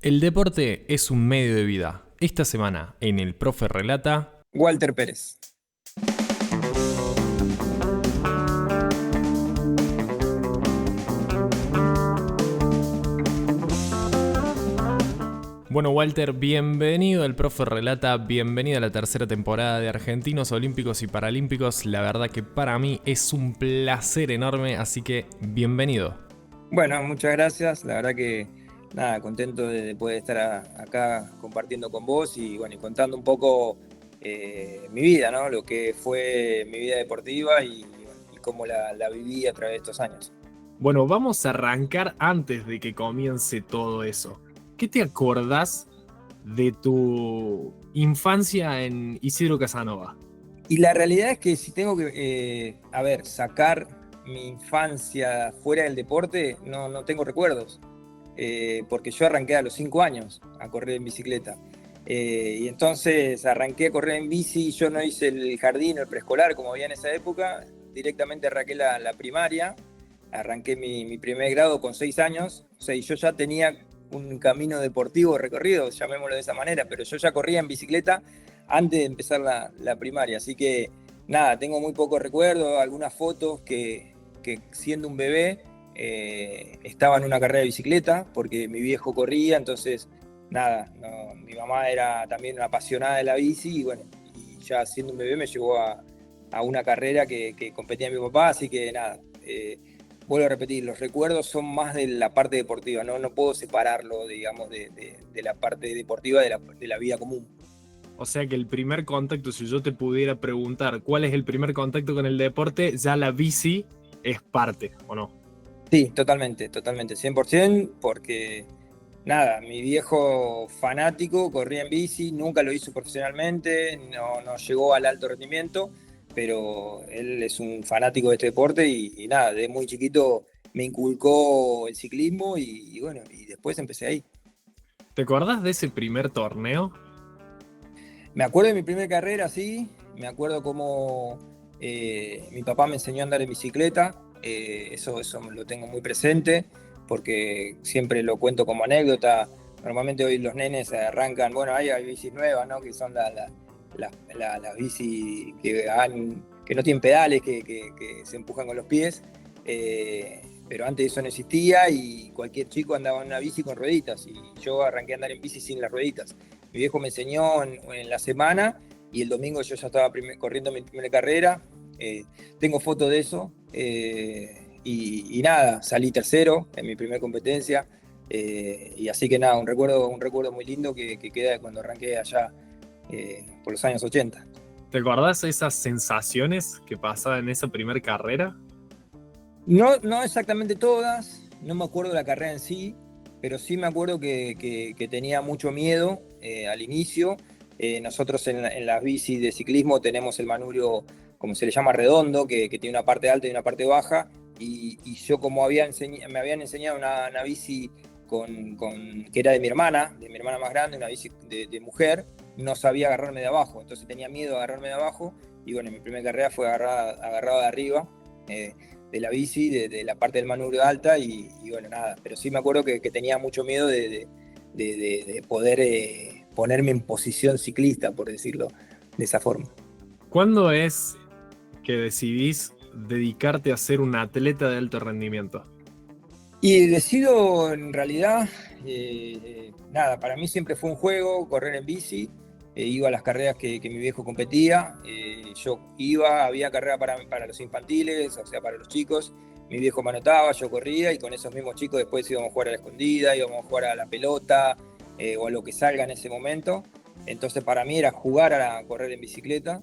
El deporte es un medio de vida. Esta semana, en El Profe Relata, Walter Pérez. Bueno, Walter, bienvenido al Profe Relata, bienvenido a la tercera temporada de Argentinos Olímpicos y Paralímpicos. La verdad que para mí es un placer enorme, así que bienvenido. Bueno, muchas gracias. La verdad que nada, contento de poder estar acá compartiendo con vos y bueno, y contando un poco mi vida, ¿no? Lo que fue mi vida deportiva y cómo la viví a través de estos años. Bueno, vamos a arrancar antes de que comience todo eso. ¿Qué te acordás de tu infancia en Isidro Casanova? Y la realidad es que si tengo que, sacar mi infancia fuera del deporte, no tengo recuerdos. Porque yo arranqué a los 5 años a correr en bicicleta. Y entonces arranqué a correr en bici, yo no hice el jardín o el preescolar como había en esa época, directamente arranqué la primaria, arranqué mi primer grado con 6 años, o sea, y yo ya tenía un camino deportivo recorrido, llamémoslo de esa manera, pero yo ya corría en bicicleta antes de empezar la primaria, así que nada, tengo muy pocos recuerdos, algunas fotos que siendo un bebé estaba en una carrera de bicicleta porque mi viejo corría, entonces nada, no, mi mamá era también una apasionada de la bici y bueno, y ya siendo un bebé me llevó a una carrera que competía mi papá, así que nada, vuelvo a repetir, los recuerdos son más de la parte deportiva, no puedo separarlo, digamos, de la parte deportiva de la vida común. O sea que el primer contacto, si yo te pudiera preguntar cuál es el primer contacto con el deporte, ya la bici es parte, ¿o no? Sí, totalmente, 100%, porque nada, mi viejo fanático corría en bici, nunca lo hizo profesionalmente, no llegó al alto rendimiento, pero él es un fanático de este deporte y nada, de muy chiquito me inculcó el ciclismo y bueno, y después empecé ahí. ¿Te acordás de ese primer torneo? Me acuerdo de mi primera carrera, sí, me acuerdo cómo mi papá me enseñó a andar en bicicleta, eso lo tengo muy presente, porque siempre lo cuento como anécdota. Normalmente hoy los nenes arrancan, bueno, hay bicis nuevas, ¿no? Que son las bicis que no tienen pedales, que se empujan con los pies, pero antes eso no existía y cualquier chico andaba en una bici con rueditas, y yo arranqué a andar en bici sin las rueditas. Mi viejo me enseñó en la semana y el domingo yo ya estaba corriendo mi primera carrera. Tengo fotos de eso y nada, salí tercero en mi primera competencia. Y así que nada, un recuerdo muy lindo que queda de cuando arranqué allá por los años 80. ¿Te acordás de esas sensaciones que pasaban en esa primera carrera? No exactamente todas, no me acuerdo de la carrera en sí, pero sí me acuerdo que tenía mucho miedo al inicio. Nosotros en las bicis de ciclismo tenemos el manubrio, como se le llama, redondo, que tiene una parte alta y una parte baja, y yo como me habían enseñado una bici que era de mi hermana más grande, una bici de mujer, no sabía agarrarme de abajo, entonces tenía miedo de agarrarme de abajo, y bueno, mi primera carrera fue agarrado de arriba. De la bici, de la parte del manubrio alta y bueno, nada, pero sí me acuerdo que tenía mucho miedo de poder ponerme en posición ciclista, por decirlo de esa forma. ¿Cuándo es que decidís dedicarte a ser un atleta de alto rendimiento? Y decido, en realidad, nada, para mí siempre fue un juego correr en bici. Iba a las carreras que mi viejo competía. Yo iba, había carrera para los infantiles, o sea, para los chicos. Mi viejo me anotaba, yo corría y con esos mismos chicos después íbamos a jugar a la escondida, íbamos a jugar a la pelota o a lo que salga en ese momento. Entonces, para mí era jugar a correr en bicicleta,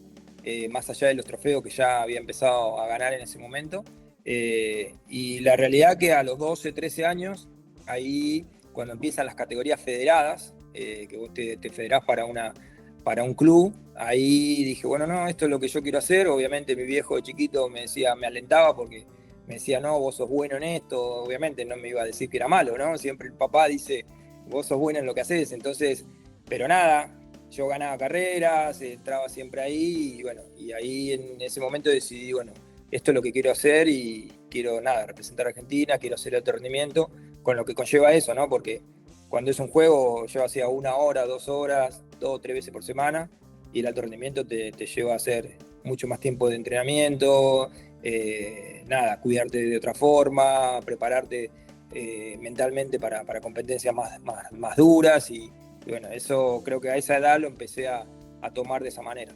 más allá de los trofeos que ya había empezado a ganar en ese momento. Y la realidad que a los 12, 13 años, ahí cuando empiezan las categorías federadas, que vos te federás para un club, ahí dije, bueno, no, esto es lo que yo quiero hacer. Obviamente mi viejo de chiquito me decía, me alentaba porque me decía, no, vos sos bueno en esto. Obviamente no me iba a decir que era malo, ¿no? Siempre el papá dice, vos sos bueno en lo que haces. Entonces, pero nada, yo ganaba carreras, entraba siempre ahí y bueno, y ahí en ese momento decidí, bueno, esto es lo que quiero hacer y quiero, nada, representar a Argentina, quiero hacer alto rendimiento, con lo que conlleva eso, ¿no? Porque cuando es un juego, yo hacía 1 hora, 2 horas, 2 o 3 veces por semana, y el alto rendimiento te lleva a hacer mucho más tiempo de entrenamiento, cuidarte de otra forma, prepararte mentalmente para competencias más duras, y bueno, eso creo que a esa edad lo empecé a tomar de esa manera.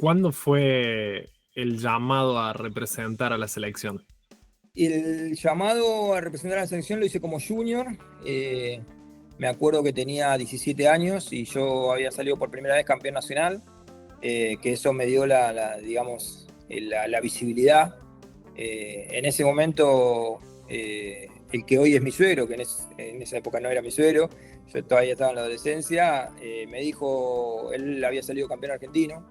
¿Cuándo fue el llamado a representar a la selección? El llamado a representar a la selección lo hice como junior. Me acuerdo que tenía 17 años y yo había salido por primera vez campeón nacional, que eso me dio digamos, la visibilidad. En ese momento, el que hoy es mi suegro, que en esa época no era mi suegro, yo todavía estaba en la adolescencia, me dijo, él había salido campeón argentino,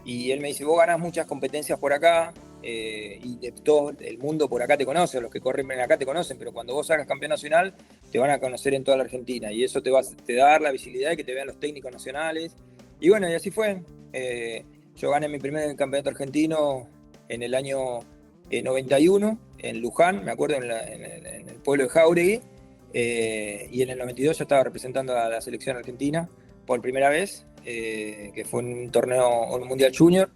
y él me dice, vos ganás muchas competencias por acá, y de todo el mundo por acá te conoce, los que corren acá te conocen, pero cuando vos hagas campeón nacional, te van a conocer en toda la Argentina, y eso te va a dar la visibilidad de que te vean los técnicos nacionales. Y bueno, y así fue. Yo gané mi primer campeonato argentino en el año 91, en Luján, me acuerdo, en el pueblo de Jáuregui, y en el 92 yo estaba representando a la selección argentina por primera vez, que fue un torneo, un Mundial Junior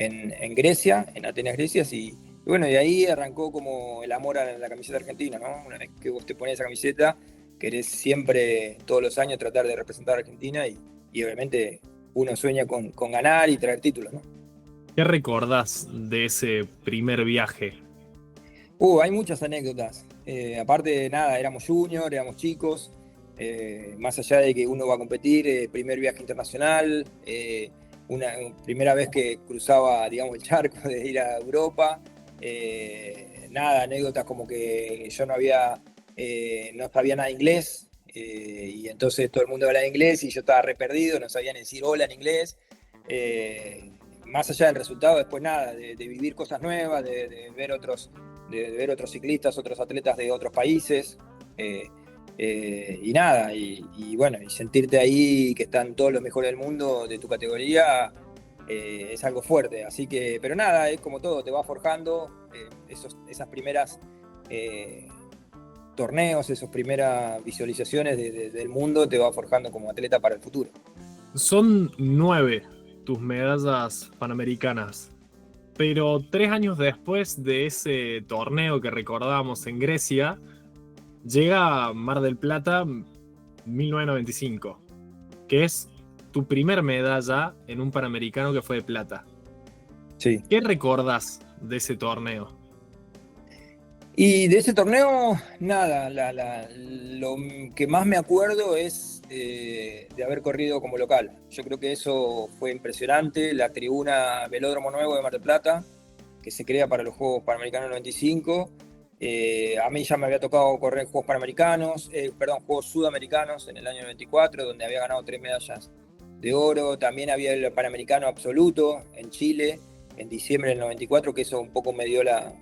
en Grecia, en Atenas, Grecia, y bueno, y ahí arrancó como el amor a la camiseta argentina, ¿no? Una vez que vos te pones esa camiseta, querés siempre, todos los años, tratar de representar a Argentina, y obviamente uno sueña con ganar y traer títulos, ¿no? ¿Qué recordás de ese primer viaje? Hay muchas anécdotas. Aparte de nada, éramos juniors, éramos chicos. Más allá de que uno va a competir, primer viaje internacional, una primera vez que cruzaba, digamos, el charco de ir a Europa. Anécdotas como que yo no sabía nada de inglés, y entonces todo el mundo hablaba inglés y yo estaba re perdido, no sabía ni decir hola en inglés. Más allá del resultado, después nada, de vivir cosas nuevas, de ver otros ciclistas, otros atletas de otros países, y bueno, y sentirte ahí que están todos los mejores del mundo de tu categoría, es algo fuerte. Así que, pero nada, es como todo, te va forjando, esas primeras torneos, esas primeras visualizaciones del mundo te va forjando como atleta para el futuro. Son 9 tus medallas panamericanas, pero 3 años después de ese torneo que recordábamos en Grecia, llega Mar del Plata 1995, que es tu primer medalla en un Panamericano que fue de plata. Sí. ¿Qué recordás de ese torneo? Y de ese torneo, nada, lo que más me acuerdo es de haber corrido como local. Yo creo que eso fue impresionante. La tribuna Velódromo Nuevo de Mar del Plata, que se crea para los Juegos Panamericanos 95. A mí ya me había tocado correr Juegos Panamericanos, Juegos Sudamericanos en el año 94, donde había ganado 3 medallas de oro. También había el Panamericano Absoluto en Chile, en diciembre del 94, que eso un poco me dio la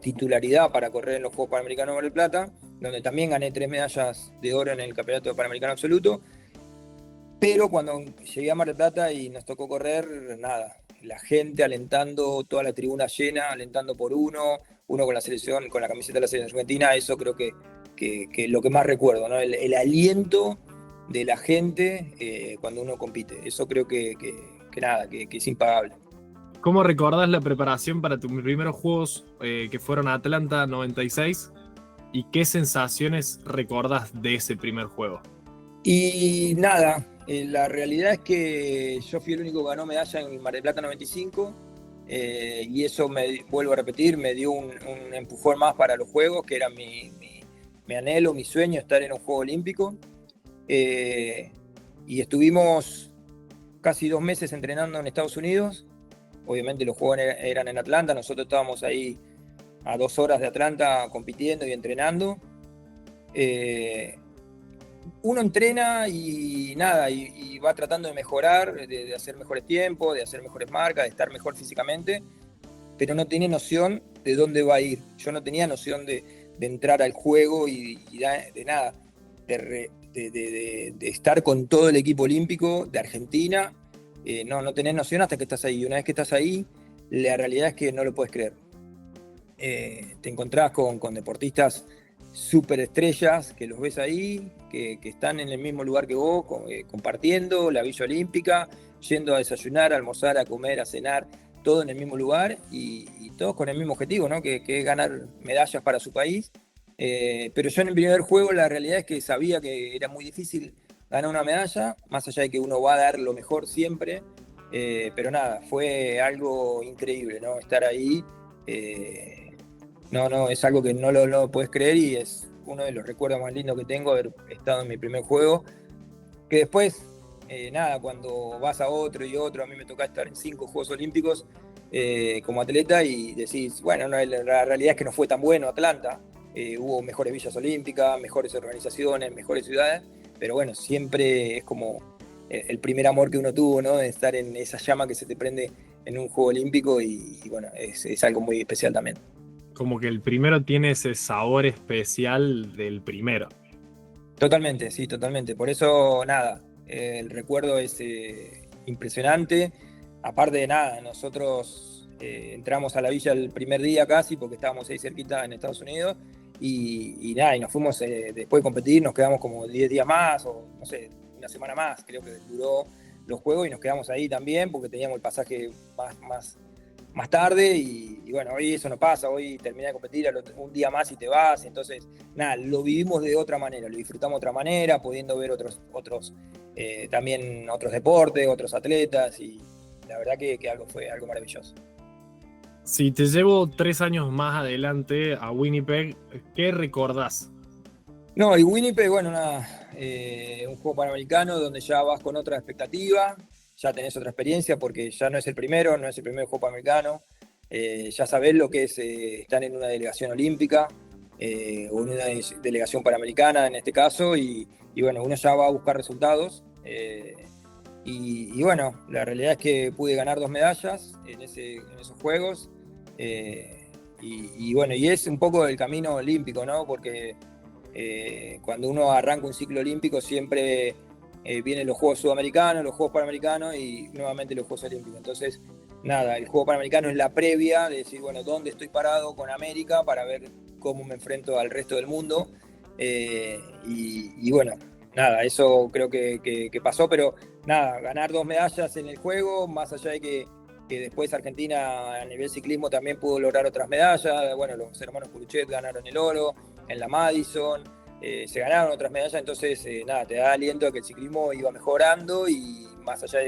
titularidad para correr en los Juegos Panamericanos de Mar del Plata, donde también gané 3 medallas de oro en el Campeonato Panamericano Absoluto. Pero cuando llegué a Mar del Plata y nos tocó correr, nada, la gente alentando, toda la tribuna llena, alentando por uno con la selección, con la camiseta de la selección argentina, eso creo que lo que más recuerdo, ¿no? El aliento de la gente cuando uno compite, eso creo que es impagable. ¿Cómo recordás la preparación para tus primeros juegos que fueron a Atlanta 96? ¿Y qué sensaciones recordás de ese primer juego? Y nada, la realidad es que yo fui el único que ganó medalla en Mar del Plata 95, y eso, vuelvo a repetir, me dio un empujón más para los Juegos, que era mi anhelo, mi sueño, estar en un Juego Olímpico. Y estuvimos casi 2 meses entrenando en Estados Unidos. Obviamente los Juegos eran en Atlanta, nosotros estábamos ahí a 2 horas de Atlanta compitiendo y entrenando. Uno entrena y nada, y va tratando de mejorar, de hacer mejores tiempos, de hacer mejores marcas, de estar mejor físicamente, pero no tiene noción de dónde va a ir. Yo no tenía noción de entrar al juego y de nada, de estar con todo el equipo olímpico de Argentina. No tenés noción hasta que estás ahí. Y una vez que estás ahí, la realidad es que no lo puedes creer. Te encontrás con deportistas superestrellas que los ves ahí, que están en el mismo lugar que vos, compartiendo la Villa Olímpica, yendo a desayunar, a almorzar, a comer, a cenar, todo en el mismo lugar y todos con el mismo objetivo, ¿no? Que es ganar medallas para su país. Pero yo en el primer juego la realidad es que sabía que era muy difícil ganar una medalla, más allá de que uno va a dar lo mejor siempre. Pero nada, fue algo increíble, ¿no? Estar ahí. No, es algo que no lo puedes creer y es uno de los recuerdos más lindos que tengo, haber estado en mi primer juego. Que después, nada, cuando vas a otro y otro, a mí me toca estar en 5 Juegos Olímpicos como atleta y decís, bueno, no, la realidad es que no fue tan bueno Atlanta. Hubo mejores villas olímpicas, mejores organizaciones, mejores ciudades, pero bueno, siempre es como el primer amor que uno tuvo, ¿no? De estar en esa llama que se te prende en un Juego Olímpico y bueno, es algo muy especial también. Como que el primero tiene ese sabor especial del primero. Totalmente, sí, totalmente. Por eso, nada, el recuerdo es impresionante. Aparte de nada, nosotros entramos a la villa el primer día casi, porque estábamos ahí cerquita en Estados Unidos, y nada, y nos fuimos después de competir, nos quedamos como 10 días más, o no sé, una semana más, creo que duró los juegos, y nos quedamos ahí también, porque teníamos el pasaje más tarde y bueno, hoy eso no pasa, hoy terminé de competir un día más y te vas, entonces nada, lo vivimos de otra manera, lo disfrutamos de otra manera, pudiendo ver también otros deportes, otros atletas y la verdad que fue algo maravilloso. Si te llevo 3 años más adelante a Winnipeg, ¿qué recordás? No, y Winnipeg, bueno, un juego panamericano donde ya vas con otra expectativa, ya tenés otra experiencia porque ya no es el primero, no es el primer juego panamericano, ya sabés lo que es estar en una delegación olímpica o en una delegación panamericana en este caso, y bueno, uno ya va a buscar resultados. Y bueno, la realidad es que pude ganar 2 medallas en esos juegos. Y bueno, y es un poco el camino olímpico, ¿no? Porque cuando uno arranca un ciclo olímpico siempre vienen los Juegos Sudamericanos, los Juegos Panamericanos y nuevamente los Juegos Olímpicos. Entonces, nada, el Juego Panamericano es la previa de decir, bueno, ¿dónde estoy parado con América para ver cómo me enfrento al resto del mundo? Y bueno, nada, eso creo que pasó, pero nada, ganar 2 medallas en el juego, más allá de que después Argentina a nivel ciclismo también pudo lograr otras medallas. Bueno, los hermanos Curuchet ganaron el oro en la Madison, se ganaron otras medallas, entonces nada, te da aliento de que el ciclismo iba mejorando y más allá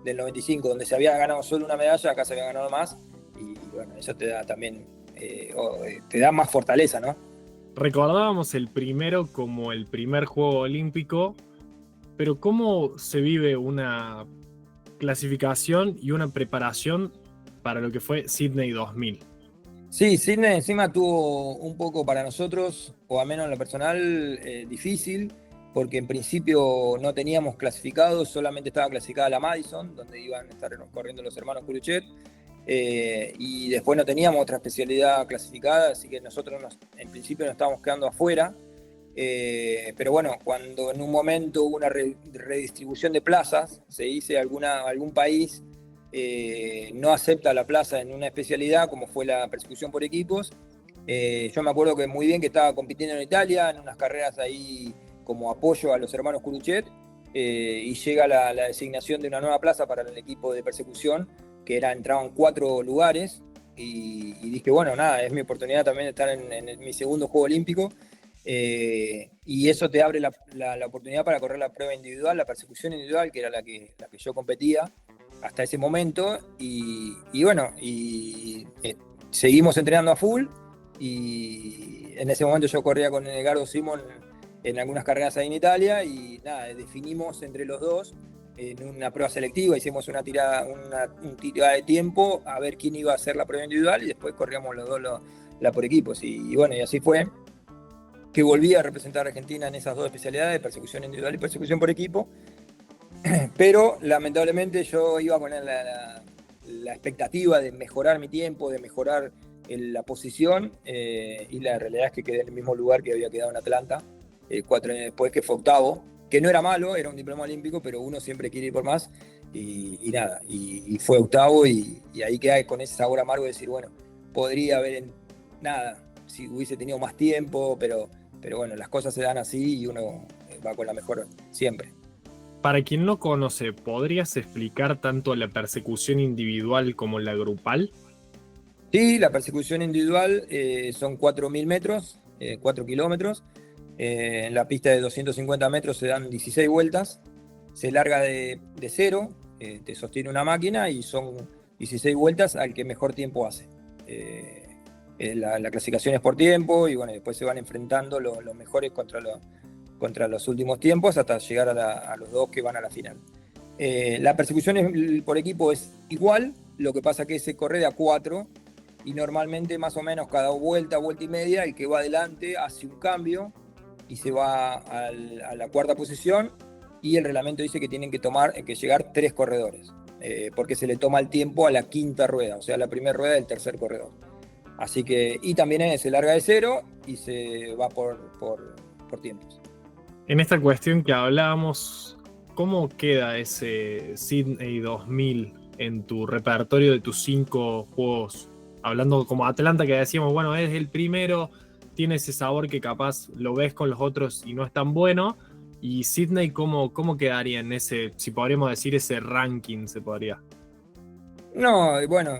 del 95, donde se había ganado solo una medalla, acá se había ganado más y bueno, eso te da también, te da más fortaleza, ¿no? Recordábamos el primero como el primer juego olímpico, pero ¿cómo se vive una clasificación y una preparación para lo que fue Sydney 2000? Sí, Sydney encima tuvo un poco para nosotros, o al menos en lo personal, difícil, porque en principio no teníamos clasificados, solamente estaba clasificada la Madison, donde iban a estar corriendo los hermanos Curuchet, y después no teníamos otra especialidad clasificada, así que nosotros en principio nos estábamos quedando afuera. Pero bueno, cuando en un momento hubo una redistribución de plazas, se dice algún país no acepta la plaza en una especialidad, como fue la persecución por equipos. Yo me acuerdo que muy bien que estaba compitiendo en Italia, en unas carreras ahí como apoyo a los hermanos Curuchet, y llega la designación de una nueva plaza para el equipo de persecución, que entraban 4 lugares, y dije, bueno, nada, es mi oportunidad también de estar en mi segundo Juego Olímpico. Y eso te abre la oportunidad para correr la prueba individual, la persecución individual, que era la que yo competía hasta ese momento. Y bueno, seguimos entrenando a full. Y en ese momento yo corría con Edgardo Simón en algunas carreras ahí en Italia. Y nada, definimos entre los dos en una prueba selectiva. Hicimos una tirada de tiempo a ver quién iba a hacer la prueba individual. Y después corríamos los dos la por equipos. Y bueno, y así fue que volví a representar a Argentina en esas 2 especialidades, persecución individual y persecución por equipo, pero lamentablemente yo iba con la expectativa de mejorar mi tiempo, de mejorar la posición, y la realidad es que quedé en el mismo lugar que había quedado en Atlanta, 4 años después, que fue octavo, que no era malo, era un diploma olímpico, pero uno siempre quiere ir por más, y nada, y fue octavo, y ahí queda con ese sabor amargo de decir, bueno, podría haber, nada, si hubiese tenido más tiempo, pero pero bueno, las cosas se dan así y uno va con la mejor siempre. Para quien no conoce, ¿podrías explicar tanto la persecución individual como la grupal? Sí, la persecución individual son 4.000 metros, 4 kilómetros. En la pista de 250 metros se dan 16 vueltas. Se larga de cero, te sostiene una máquina y son 16 vueltas al que mejor tiempo hace. La clasificación es por tiempo y bueno, después se van enfrentando los mejores contra los últimos tiempos hasta llegar a los dos que van a la final. La persecución por equipo es igual, lo que pasa que se corre de a 4 y normalmente más o menos cada vuelta, vuelta y media, el que va adelante hace un cambio y se va a la cuarta posición y el reglamento dice que tienen que llegar 3 corredores, porque se le toma el tiempo a la quinta rueda, o sea, la primera rueda del tercer corredor. Así que, y también se larga de cero y se va por tiempos. En esta cuestión que hablábamos, ¿cómo queda ese Sydney 2000 en tu repertorio de tus 5 juegos? Hablando como Atlanta, que decíamos, bueno, es el primero, tiene ese sabor que capaz lo ves con los otros y no es tan bueno. Y Sydney, ¿cómo quedaría en ese, si podríamos decir, ese ranking, se podría? No, bueno,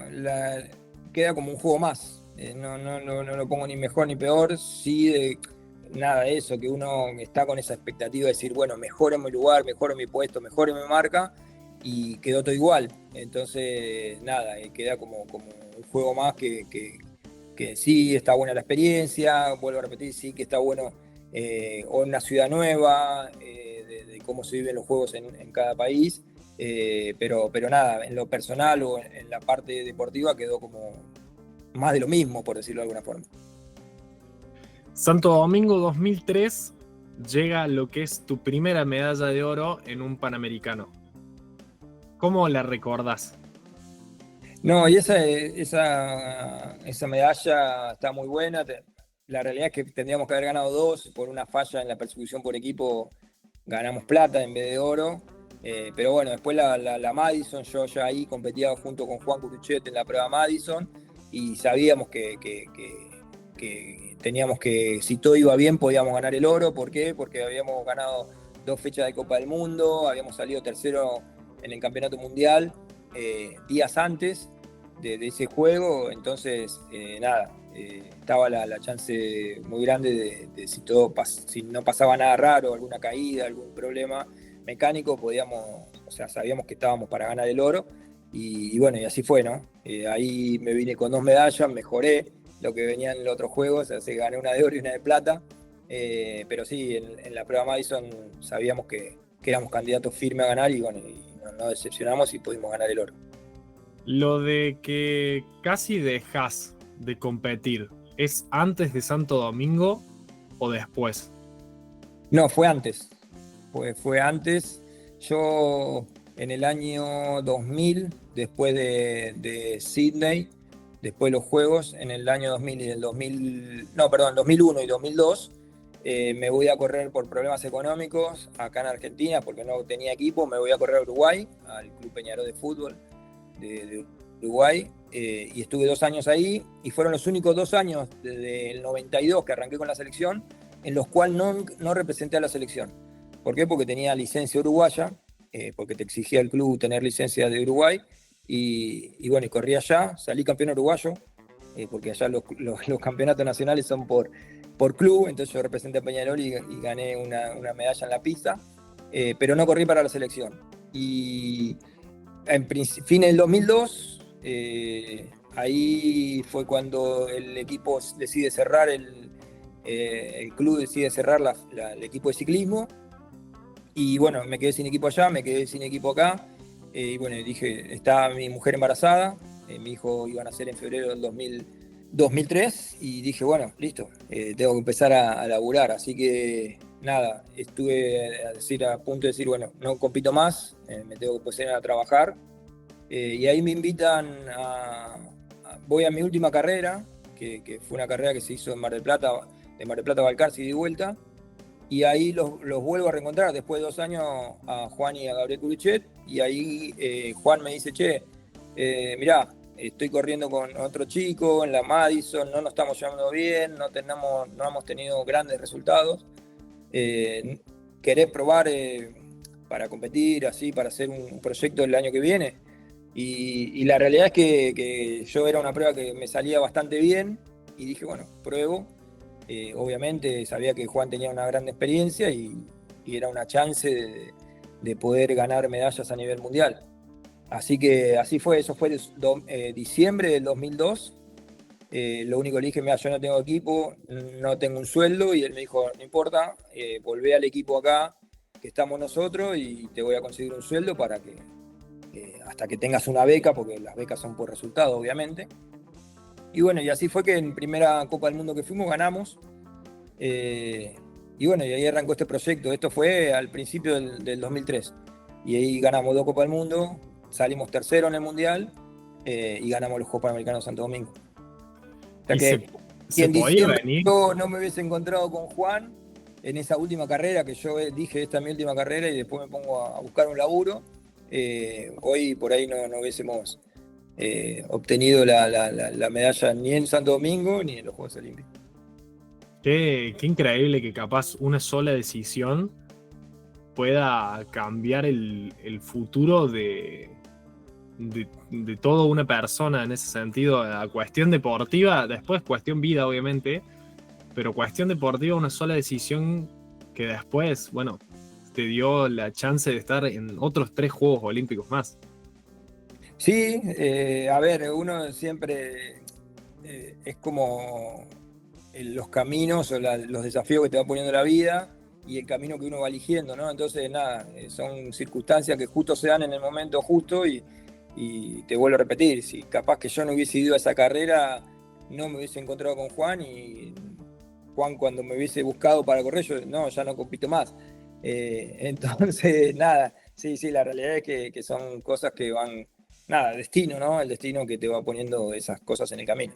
queda como un juego más. No lo pongo ni mejor ni peor. Sí, nada de eso, que uno está con esa expectativa de decir, bueno, mejoro mi lugar, mejoro mi puesto, mejoro mi marca, y quedó todo igual. Entonces, nada, queda como un juego más que sí, está buena la experiencia, vuelvo a repetir, sí que está bueno o una ciudad nueva, de cómo se viven los juegos en cada país. Pero nada, en lo personal o en la parte deportiva quedó como más de lo mismo, por decirlo de alguna forma. Santo Domingo 2003 llega lo que es tu primera medalla de oro en un Panamericano. ¿Cómo la recordás? No, y esa medalla está muy buena. La realidad es que tendríamos que haber ganado 2 por una falla en la persecución por equipo. Ganamos plata en vez de oro. Pero bueno, después la Madison, yo ya ahí competía junto con Juan Curuchet en la prueba Madison y sabíamos que teníamos que, si todo iba bien, podíamos ganar el oro. ¿Por qué? Porque habíamos ganado 2 fechas de Copa del Mundo, habíamos salido tercero en el Campeonato Mundial días antes de ese juego. Entonces, nada, estaba la chance muy grande de si no pasaba nada raro, alguna caída, algún problema mecánico, sabíamos que estábamos para ganar el oro. Y bueno, y así fue, ¿no? Ahí me vine con 2 medallas, mejoré lo que venía en los otros juegos, o sea, gané una de oro y una de plata. Pero sí, en la prueba Madison sabíamos que éramos candidatos firmes a ganar y bueno, y no decepcionamos y pudimos ganar el oro. Lo de que casi dejas de competir, ¿es antes de Santo Domingo o después? No, fue antes. Fue antes. Yo en el año 2000, después de Sydney, después de los Juegos, en el año 2000 y 2001 y 2002, me voy a correr por problemas económicos acá en Argentina, porque no tenía equipo, me voy a correr a Uruguay, al Club Peñarol de Fútbol de Uruguay, y estuve 2 años ahí, y fueron los únicos 2 años desde el 92 que arranqué con la selección, en los cuales no representé a la selección. ¿Por qué? Porque tenía licencia uruguaya, porque te exigía el club tener licencia de Uruguay, y bueno, y corrí allá, salí campeón uruguayo, porque allá los campeonatos nacionales son por club, entonces yo representé a Peñarol y gané una medalla en la pista, pero no corrí para la selección. Y en fin del 2002, ahí fue cuando el equipo decide cerrar, el club decide cerrar el equipo de ciclismo. Y bueno, me quedé sin equipo allá, me quedé sin equipo acá. Y bueno, dije, estaba mi mujer embarazada, mi hijo iba a nacer en febrero del 2003. Y dije, bueno, listo, tengo que empezar a laburar. Así que nada, estuve a punto de decir, bueno, no compito más, me tengo que poner a trabajar. Y ahí me invitan voy a mi última carrera, que fue una carrera que se hizo en Mar del Plata, de Mar del Plata a Balcarce y de vuelta. Y ahí los vuelvo a reencontrar después de 2 años a Juan y a Gabriel Curuchet. Y ahí Juan me dice, che, mirá, estoy corriendo con otro chico en la Madison, no nos estamos llevando bien, no hemos tenido grandes resultados. ¿Querés probar para competir, así, para hacer un proyecto el año que viene? Y la realidad es que yo era una prueba que me salía bastante bien y dije, bueno, pruebo. Obviamente sabía que Juan tenía una gran experiencia y era una chance de poder ganar medallas a nivel mundial. Así que así fue, eso fue diciembre del 2002. Lo único que le dije, mira, yo no tengo equipo, no tengo un sueldo, y él me dijo, no importa, volvé al equipo acá, que estamos nosotros, y te voy a conseguir un sueldo para que hasta que tengas una beca, porque las becas son por resultado, obviamente. Y bueno, y así fue que en primera Copa del Mundo que fuimos ganamos. Y bueno, y ahí arrancó este proyecto. Esto fue al principio del 2003. Y ahí ganamos 2 Copas del Mundo, salimos tercero en el Mundial y ganamos los Juegos Panamericanos de Santo Domingo. O sea ¿Y que si se en podía diciembre venir? yo no me hubiese encontrado con Juan en esa última carrera, que yo dije, esta es mi última carrera y después me pongo a buscar un laburo, hoy por ahí no hubiésemos obtenido la medalla ni en Santo Domingo ni en los Juegos Olímpicos. Qué increíble que capaz una sola decisión pueda cambiar el futuro de toda una persona en ese sentido. A cuestión deportiva, después cuestión vida, obviamente, pero cuestión deportiva, una sola decisión que después, bueno, te dio la chance de estar en otros 3 Juegos Olímpicos más. Sí, a ver, uno siempre es como los caminos o los desafíos que te va poniendo la vida y el camino que uno va eligiendo, ¿no? Entonces, nada, son circunstancias que justo se dan en el momento justo y te vuelvo a repetir, si capaz que yo no hubiese ido a esa carrera, no me hubiese encontrado con Juan, y Juan cuando me hubiese buscado para correr, yo no, ya no compito más. Entonces, nada, sí, la realidad es que son cosas que van, nada, destino, ¿no? El destino que te va poniendo esas cosas en el camino.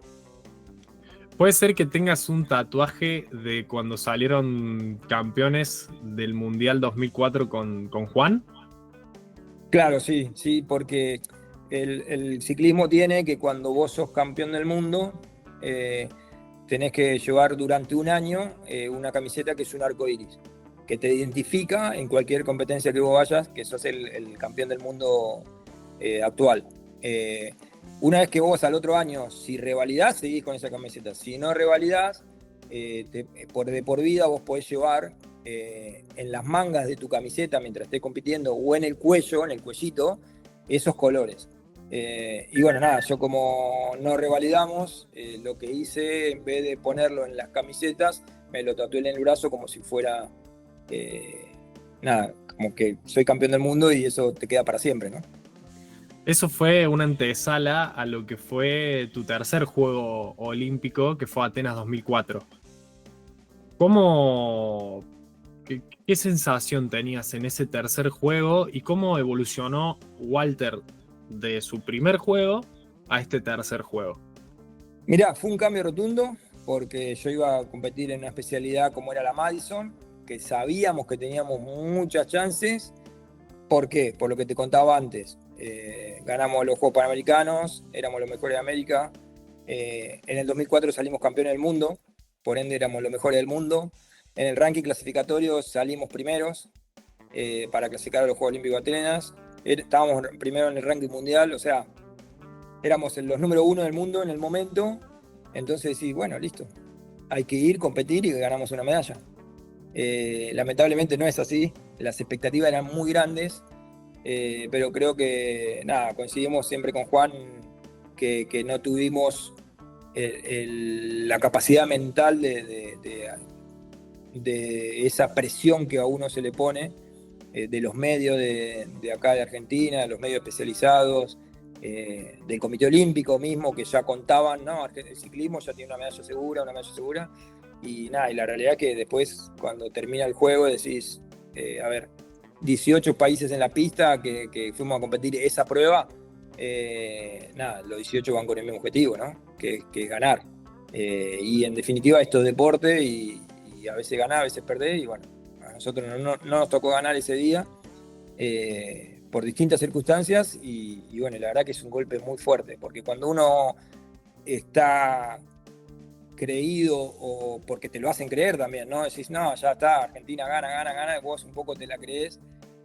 Puede ser que tengas un tatuaje de cuando salieron campeones del Mundial 2004 con Juan. Claro, sí, porque el ciclismo tiene que cuando vos sos campeón del mundo, tenés que llevar durante un año una camiseta que es un arco iris, que te identifica en cualquier competencia que vos vayas, que sos el campeón del mundo actual. Una vez que vos al otro año, si revalidás, seguís con esa camiseta. Si no revalidás, de por vida vos podés llevar en las mangas de tu camiseta mientras estés compitiendo, o en el cuello, en el cuellito, esos colores. Y bueno, nada, yo como no revalidamos, lo que hice, en vez de ponerlo en las camisetas, me lo tatué en el brazo como si fuera, nada, como que soy campeón del mundo y eso te queda para siempre, ¿no? Eso fue una antesala a lo que fue tu tercer juego olímpico, que fue Atenas 2004. ¿Cómo, qué sensación tenías en ese tercer juego y cómo evolucionó Walter de su primer juego a este tercer juego? Mirá, fue un cambio rotundo porque yo iba a competir en una especialidad como era la Madison, que sabíamos que teníamos muchas chances. ¿Por qué? Por lo que te contaba antes. Ganamos los Juegos Panamericanos, éramos los mejores de América. En el 2004 salimos campeones del mundo, por ende éramos los mejores del mundo. En el ranking clasificatorio salimos primeros para clasificar a los Juegos Olímpicos de Atenas. Estábamos primero en el ranking mundial, o sea, éramos los número 1 del mundo en el momento. Entonces sí, bueno, listo. Hay que ir, competir y ganamos una medalla. Lamentablemente no es así, las expectativas eran muy grandes, pero creo que nada, coincidimos siempre con Juan que no tuvimos la capacidad mental de esa presión que a uno se le pone, de los medios de acá de Argentina, de los medios especializados, del Comité Olímpico mismo, que ya contaban, no, el ciclismo ya tiene una medalla segura. Y nada, y la realidad es que después, cuando termina el juego, decís, a ver, 18 países en la pista que fuimos a competir esa prueba, nada, los 18 van con el mismo objetivo, ¿no? Que es ganar. Y en definitiva esto es deporte y a veces ganás, a veces perdés, y bueno, a nosotros no nos tocó ganar ese día, por distintas circunstancias y bueno, la verdad que es un golpe muy fuerte, porque cuando uno está creído o porque te lo hacen creer también, ¿no? Decís, no, ya está, Argentina gana, gana, gana, y vos un poco te la crees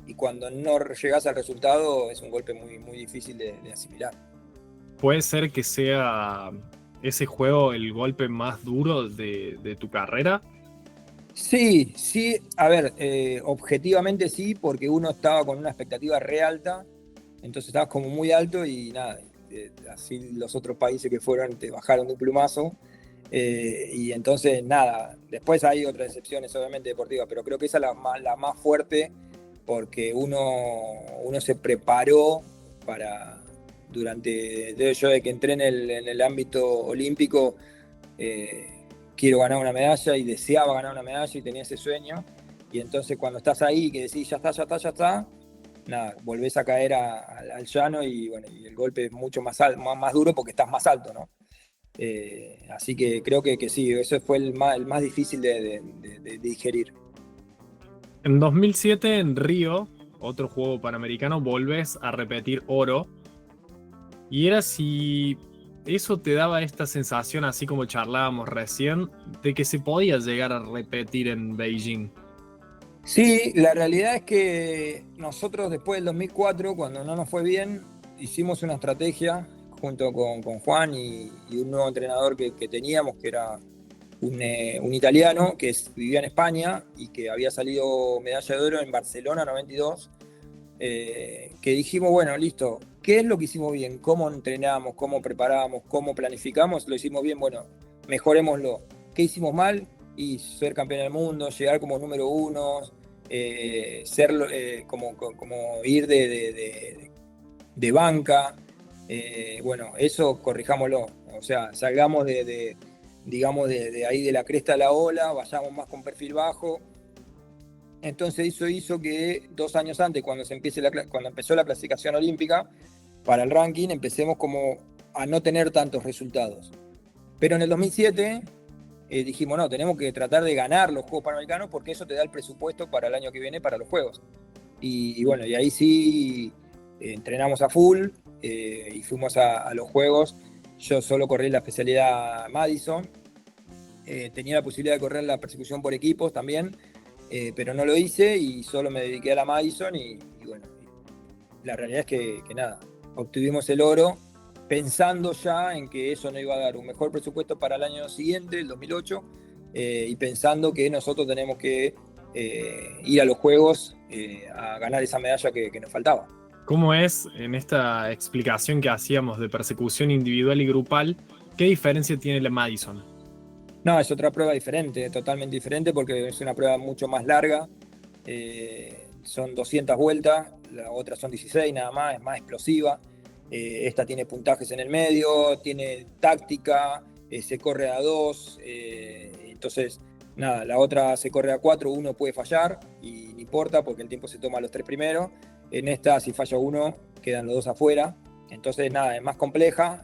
y cuando no llegás al resultado es un golpe muy, muy difícil de asimilar. ¿Puede ser que sea ese juego el golpe más duro de tu carrera? Sí, sí, a ver, objetivamente sí, porque uno estaba con una expectativa re alta, entonces estabas como muy alto y nada, así los otros países que fueron te bajaron de un plumazo. Y entonces, nada, después hay otras excepciones obviamente deportivas, pero creo que esa es la más fuerte porque uno se preparó para, yo de que entré en el ámbito olímpico, eh, quiero ganar una medalla y deseaba ganar una medalla y tenía ese sueño. Y entonces cuando estás ahí que decís, ya está, ya está, ya está, nada, volvés a caer al llano y bueno, y el golpe es mucho más duro porque estás más alto, ¿no? Así que creo que sí, eso fue el más difícil de digerir. En 2007 en Río, otro juego panamericano, volvés a repetir oro. Y era si eso te daba esta sensación, así como charlábamos recién, de que se podía llegar a repetir en Beijing. Sí, la realidad es que nosotros después del 2004, cuando no nos fue bien, hicimos una estrategia junto con Juan y un nuevo entrenador que teníamos, que era un italiano vivía en España y que había salido medalla de oro en Barcelona 92, que dijimos, bueno, listo, ¿qué es lo que hicimos bien? ¿Cómo entrenamos? ¿Cómo preparamos? ¿Cómo planificamos? Lo hicimos bien, bueno, mejorémoslo. ¿Qué hicimos mal? Y ser campeón del mundo, llegar como número uno, ser como ir de banca. Bueno, eso corrijámoslo. O sea, salgamos digamos, de ahí de la cresta de la ola, vayamos más con perfil bajo. Entonces eso hizo que 2 años antes, cuando empezó la clasificación olímpica para el ranking, empecemos como a no tener tantos resultados. Pero en el 2007 dijimos, no, tenemos que tratar de ganar los Juegos Panamericanos porque eso te da el presupuesto para el año que viene para los Juegos. Y bueno, y ahí sí entrenamos a full y fuimos a los Juegos. Yo solo corrí la especialidad Madison. Tenía la posibilidad de correr la persecución por equipos también, pero no lo hice y solo me dediqué a la Madison y bueno, la realidad es que nada, obtuvimos el oro pensando ya en que eso nos iba a dar un mejor presupuesto para el año siguiente, el 2008, y pensando que nosotros tenemos que ir a los Juegos a ganar esa medalla que nos faltaba. ¿Cómo es en esta explicación que hacíamos de persecución individual y grupal? ¿Qué diferencia tiene la Madison? No, es otra prueba diferente, totalmente diferente, porque es una prueba mucho más larga. Son 200 vueltas, la otra son 16 nada más, es más explosiva. Esta tiene puntajes en el medio, tiene táctica, se corre a 2. Entonces, nada, la otra se corre a 4, uno puede fallar y no importa porque el tiempo se toma a los 3 primeros. En esta, si falla uno, quedan los 2 afuera. Entonces, nada, es más compleja.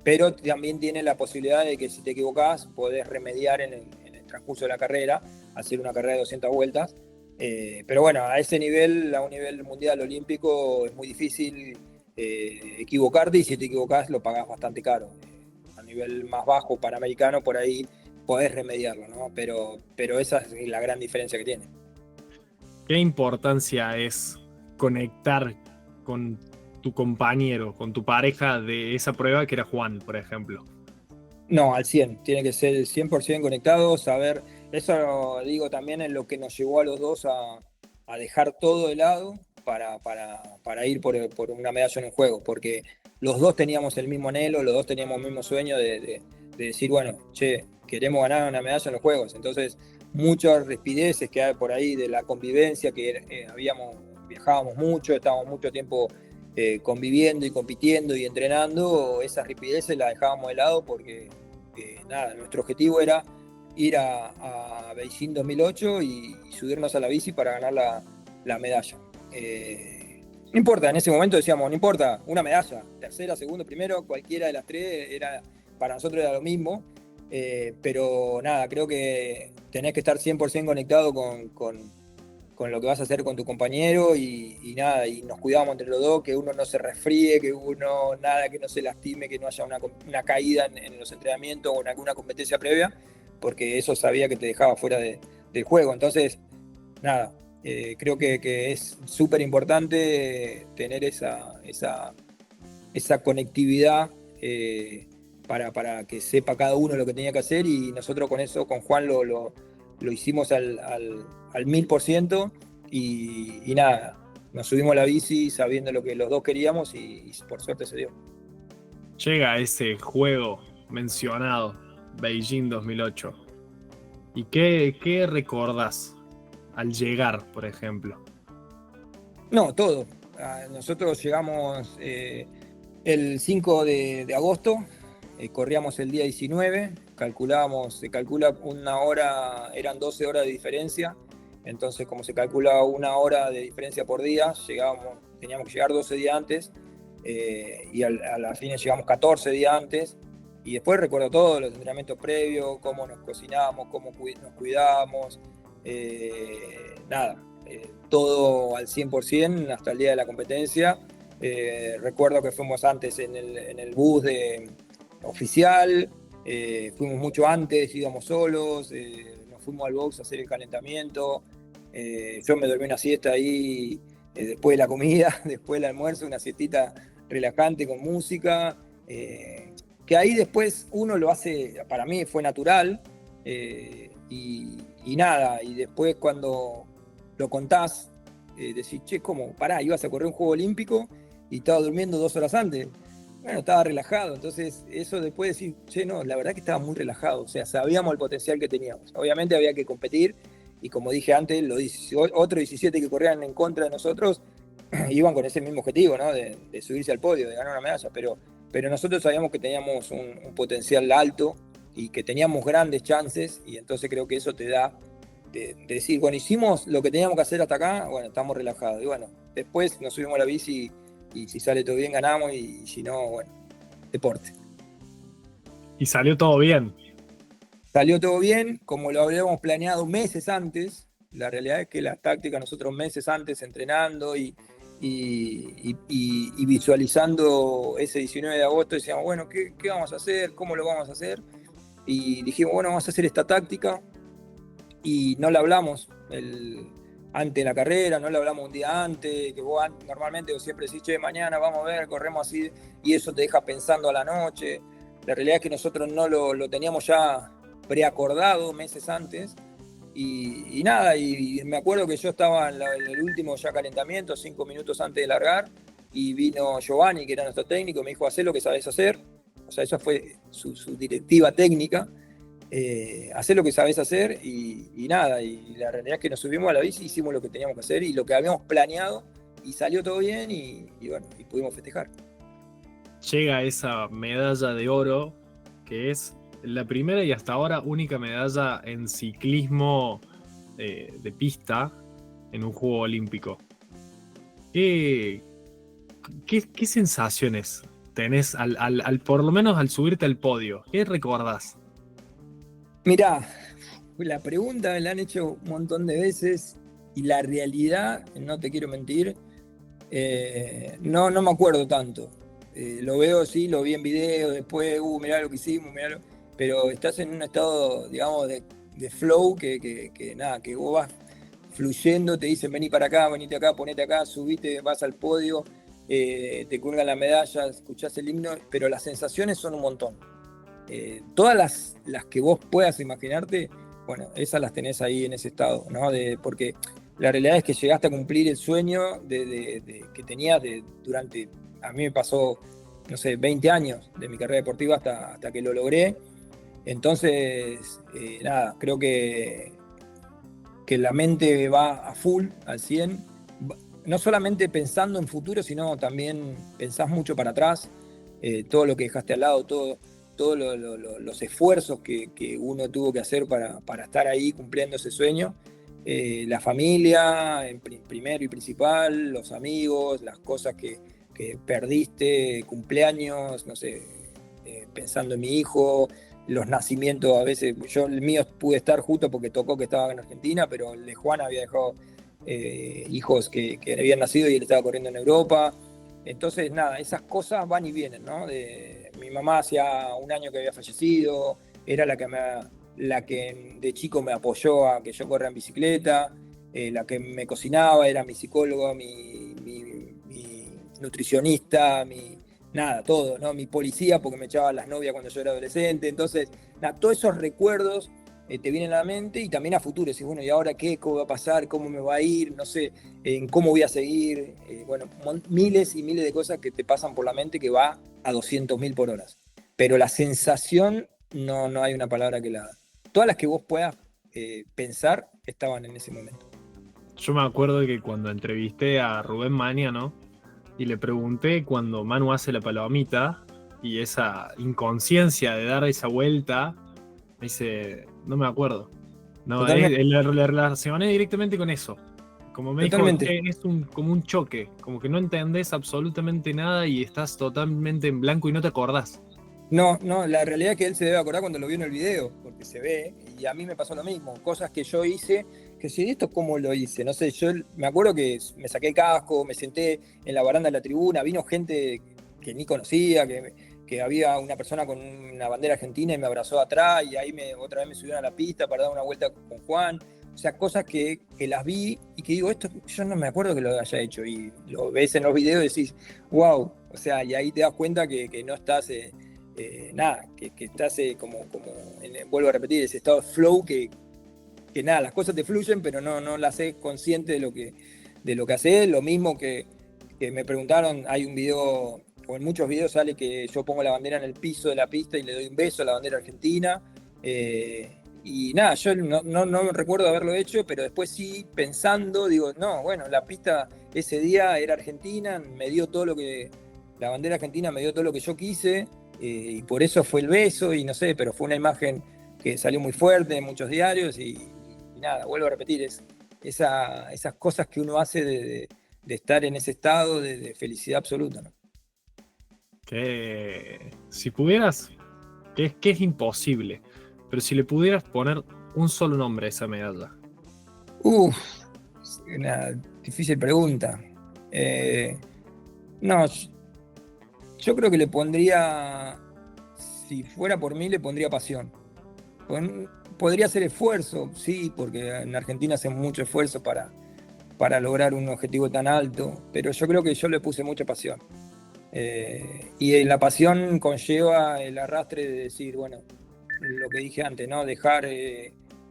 Pero también tiene la posibilidad de que si te equivocás podés remediar en el transcurso de la carrera, hacer una carrera de 200 vueltas. Pero bueno, a ese nivel, a un nivel mundial olímpico, es muy difícil equivocarte y si te equivocás lo pagás bastante caro. A nivel más bajo, panamericano, por ahí podés remediarlo, ¿no? Pero esa es la gran diferencia que tiene. ¿Qué importancia es conectar con tu compañero, con tu pareja de esa prueba que era Juan, por ejemplo? No, al 100, tiene que ser 100% conectado, saber, eso digo también es lo que nos llevó a los dos a dejar todo de lado para ir por una medalla en un juego, porque los dos teníamos el mismo anhelo, los dos teníamos el mismo sueño de decir, bueno, che, queremos ganar una medalla en los juegos, entonces muchas rispideces que hay por ahí de la convivencia, que viajábamos mucho, estábamos mucho tiempo conviviendo y compitiendo y entrenando, esas ripideces las dejábamos de lado porque nada, nuestro objetivo era ir a Beijing 2008 y subirnos a la bici para ganar la medalla. No importa, en ese momento decíamos, no importa, una medalla, tercera, segundo, primero, cualquiera de las tres, para nosotros era lo mismo. Pero nada, creo que tenés que estar 100% conectado con con lo que vas a hacer con tu compañero y nada, y nos cuidábamos entre los dos, que uno no se resfríe, que uno nada, que no se lastime, que no haya una caída en los entrenamientos o en alguna competencia previa, porque eso sabía que te dejaba fuera del juego. Entonces, nada, creo que es súper importante tener esa conectividad para que sepa cada uno lo que tenía que hacer, y nosotros con eso, con Juan, lo hicimos al 1000%, y nada, nos subimos a la bici sabiendo lo que los dos queríamos y por suerte se dio. Llega ese juego mencionado, Beijing 2008. ¿Y qué recordás al llegar, por ejemplo? No, todo. Nosotros llegamos el 5 de agosto, corríamos el día 19, se calcula una hora, eran 12 horas de diferencia, entonces como se calcula una hora de diferencia por día, teníamos que llegar 12 días antes, y a la fin llegamos 14 días antes, y después recuerdo todos los entrenamientos previos, cómo nos cocinábamos, cómo nos cuidábamos, nada, todo al 100% hasta el día de la competencia. Recuerdo que fuimos antes en el bus oficial, fuimos mucho antes, íbamos solos, nos fuimos al box a hacer el calentamiento. Yo me dormí una siesta ahí después de la comida, después del almuerzo, una siestita relajante con música, que ahí después uno lo hace, para mí fue natural, y nada, y después cuando lo contás, decís, che, ¿cómo? Pará, ibas a correr un juego olímpico y estaba durmiendo 2 horas antes. Bueno, estaba relajado, entonces eso después decir, che, no, la verdad que estaba muy relajado, o sea, sabíamos el potencial que teníamos. Obviamente había que competir, y como dije antes, los otros 17 que corrían en contra de nosotros iban con ese mismo objetivo, ¿no? De subirse al podio, de ganar una medalla, pero nosotros sabíamos que teníamos un potencial alto y que teníamos grandes chances, y entonces creo que eso te da de decir, bueno, hicimos lo que teníamos que hacer hasta acá, bueno, estamos relajados. Y bueno, después nos subimos a la bici y si sale todo bien ganamos, y si no, bueno, deporte. Y salió todo bien. Salió todo bien, como lo habíamos planeado meses antes. La realidad es que la táctica nosotros meses antes entrenando y visualizando ese 19 de agosto decíamos, bueno, ¿qué vamos a hacer? ¿Cómo lo vamos a hacer? Y dijimos, bueno, vamos a hacer esta táctica, y no la hablamos antes de la carrera, no la hablamos un día antes, que vos normalmente vos siempre decís, che, mañana vamos a ver, corremos así, y eso te deja pensando a la noche. La realidad es que nosotros no lo teníamos ya preacordado meses antes, y nada, y me acuerdo que yo estaba en el último ya calentamiento, 5 minutos antes de largar, y vino Giovanni, que era nuestro técnico, y me dijo, hacé lo que sabés hacer. O sea, esa fue su directiva técnica. Hacer lo que sabés hacer, y nada, y la realidad es que nos subimos a la bici, hicimos lo que teníamos que hacer y lo que habíamos planeado, y salió todo bien, y bueno, y pudimos festejar. Llega esa medalla de oro, que es la primera y hasta ahora única medalla en ciclismo de pista en un juego olímpico. ¿Qué sensaciones tenés por lo menos al subirte al podio? ¿Qué recordás? Mirá, la pregunta me la han hecho un montón de veces, y la realidad, no te quiero mentir, no me acuerdo tanto. Lo veo, sí, lo vi en video, después, mirá lo que hicimos, pero estás en un estado, digamos, de flow, que nada, que vos vas fluyendo, te dicen vení para acá, venite acá, ponete acá, subite, vas al podio, te cuelgan la medalla, escuchás el himno, pero las sensaciones son un montón. Todas las que vos puedas imaginarte, bueno, esas las tenés ahí en ese estado, ¿no? Porque la realidad es que llegaste a cumplir el sueño que tenías durante, a mí me pasó, no sé, 20 años de mi carrera deportiva hasta que lo logré. Entonces, nada, creo que la mente va a full, al 100, no solamente pensando en futuro, sino también pensás mucho para atrás, todo lo que dejaste al lado, todos los esfuerzos que uno tuvo que hacer para estar ahí cumpliendo ese sueño. La familia, primero y principal, los amigos, las cosas que perdiste, cumpleaños, no sé, pensando en mi hijo, los nacimientos. A veces, yo el mío pude estar justo porque tocó que estaba en Argentina, pero el de Juan había dejado hijos que habían nacido y él estaba corriendo en Europa. Entonces, nada, esas cosas van y vienen, ¿no? Mi mamá hacía un año que había fallecido, era la que de chico me apoyó a que yo corra en bicicleta, la que me cocinaba, era mi psicólogo, mi nutricionista, nada, todo, ¿no? Mi policía porque me echaba las novias cuando yo era adolescente. Entonces, nada, todos esos recuerdos te vienen a la mente y también a futuro. Decís, bueno, ¿y ahora qué? ¿Cómo va a pasar? ¿Cómo me va a ir? No sé, en cómo voy a seguir. Bueno, miles y miles de cosas que te pasan por la mente que va a 200.000 por hora. Pero la sensación, no hay una palabra que la... Todas las que vos puedas pensar estaban en ese momento. Yo me acuerdo que cuando entrevisté a Rubén Maña, ¿no? Y le pregunté cuando Manu hace la palomita y esa inconsciencia de dar esa vuelta, me dice, no me acuerdo. No, Totalmente. le relacioné directamente con eso. Como me dijo, Totalmente. "Che, es como un choque, como que no entendés absolutamente nada y estás totalmente en blanco y no te acordás". No, la realidad es que él se debe acordar cuando lo vio en el video, porque se ve, y a mí me pasó lo mismo, cosas que yo hice, que si esto cómo lo hice, no sé, yo me acuerdo que me saqué el casco, me senté en la baranda de la tribuna, vino gente que ni conocía, que había una persona con una bandera argentina y me abrazó atrás, y ahí otra vez me subieron a la pista para dar una vuelta con Juan, o sea, cosas que las vi y que digo, esto yo no me acuerdo que lo haya hecho, y lo ves en los videos y decís, wow, o sea, y ahí te das cuenta que no estás... nada, que estás vuelvo a repetir, ese estado de flow que nada, las cosas te fluyen, pero no las haces consciente de lo que haces. Lo mismo que me preguntaron, hay un video, o en muchos videos sale que yo pongo la bandera en el piso de la pista y le doy un beso a la bandera argentina. Y nada, yo no recuerdo haberlo hecho, pero después sí, pensando, digo, no, bueno, la pista ese día era argentina, la bandera argentina me dio todo lo que yo quise. Y por eso fue el beso, y no sé, pero fue una imagen que salió muy fuerte en muchos diarios, y nada, vuelvo a repetir, esas cosas que uno hace de estar en ese estado de felicidad absoluta, ¿no? Que si pudieras, que es imposible, pero si le pudieras poner un solo nombre a esa medalla. Uf, una difícil pregunta. No, yo creo que le pondría, si fuera por mí, le pondría pasión. Podría ser esfuerzo, sí, porque en Argentina hacen mucho esfuerzo para lograr un objetivo tan alto, pero yo creo que yo le puse mucha pasión. Y la pasión conlleva el arrastre de decir, bueno, lo que dije antes, ¿no? Dejar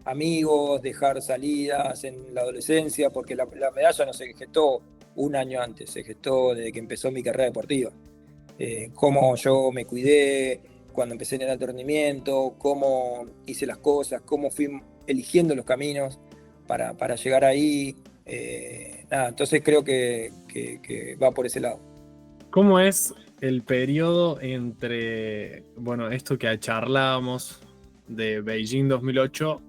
amigos, dejar salidas en la adolescencia, porque la medalla no se gestó un año antes, se gestó desde que empezó mi carrera deportiva. Cómo yo me cuidé cuando empecé en el alto rendimiento, cómo hice las cosas, cómo fui eligiendo los caminos para llegar ahí. Nada, entonces creo que va por ese lado. ¿Cómo es el periodo entre, bueno, esto que charlábamos de Beijing 2008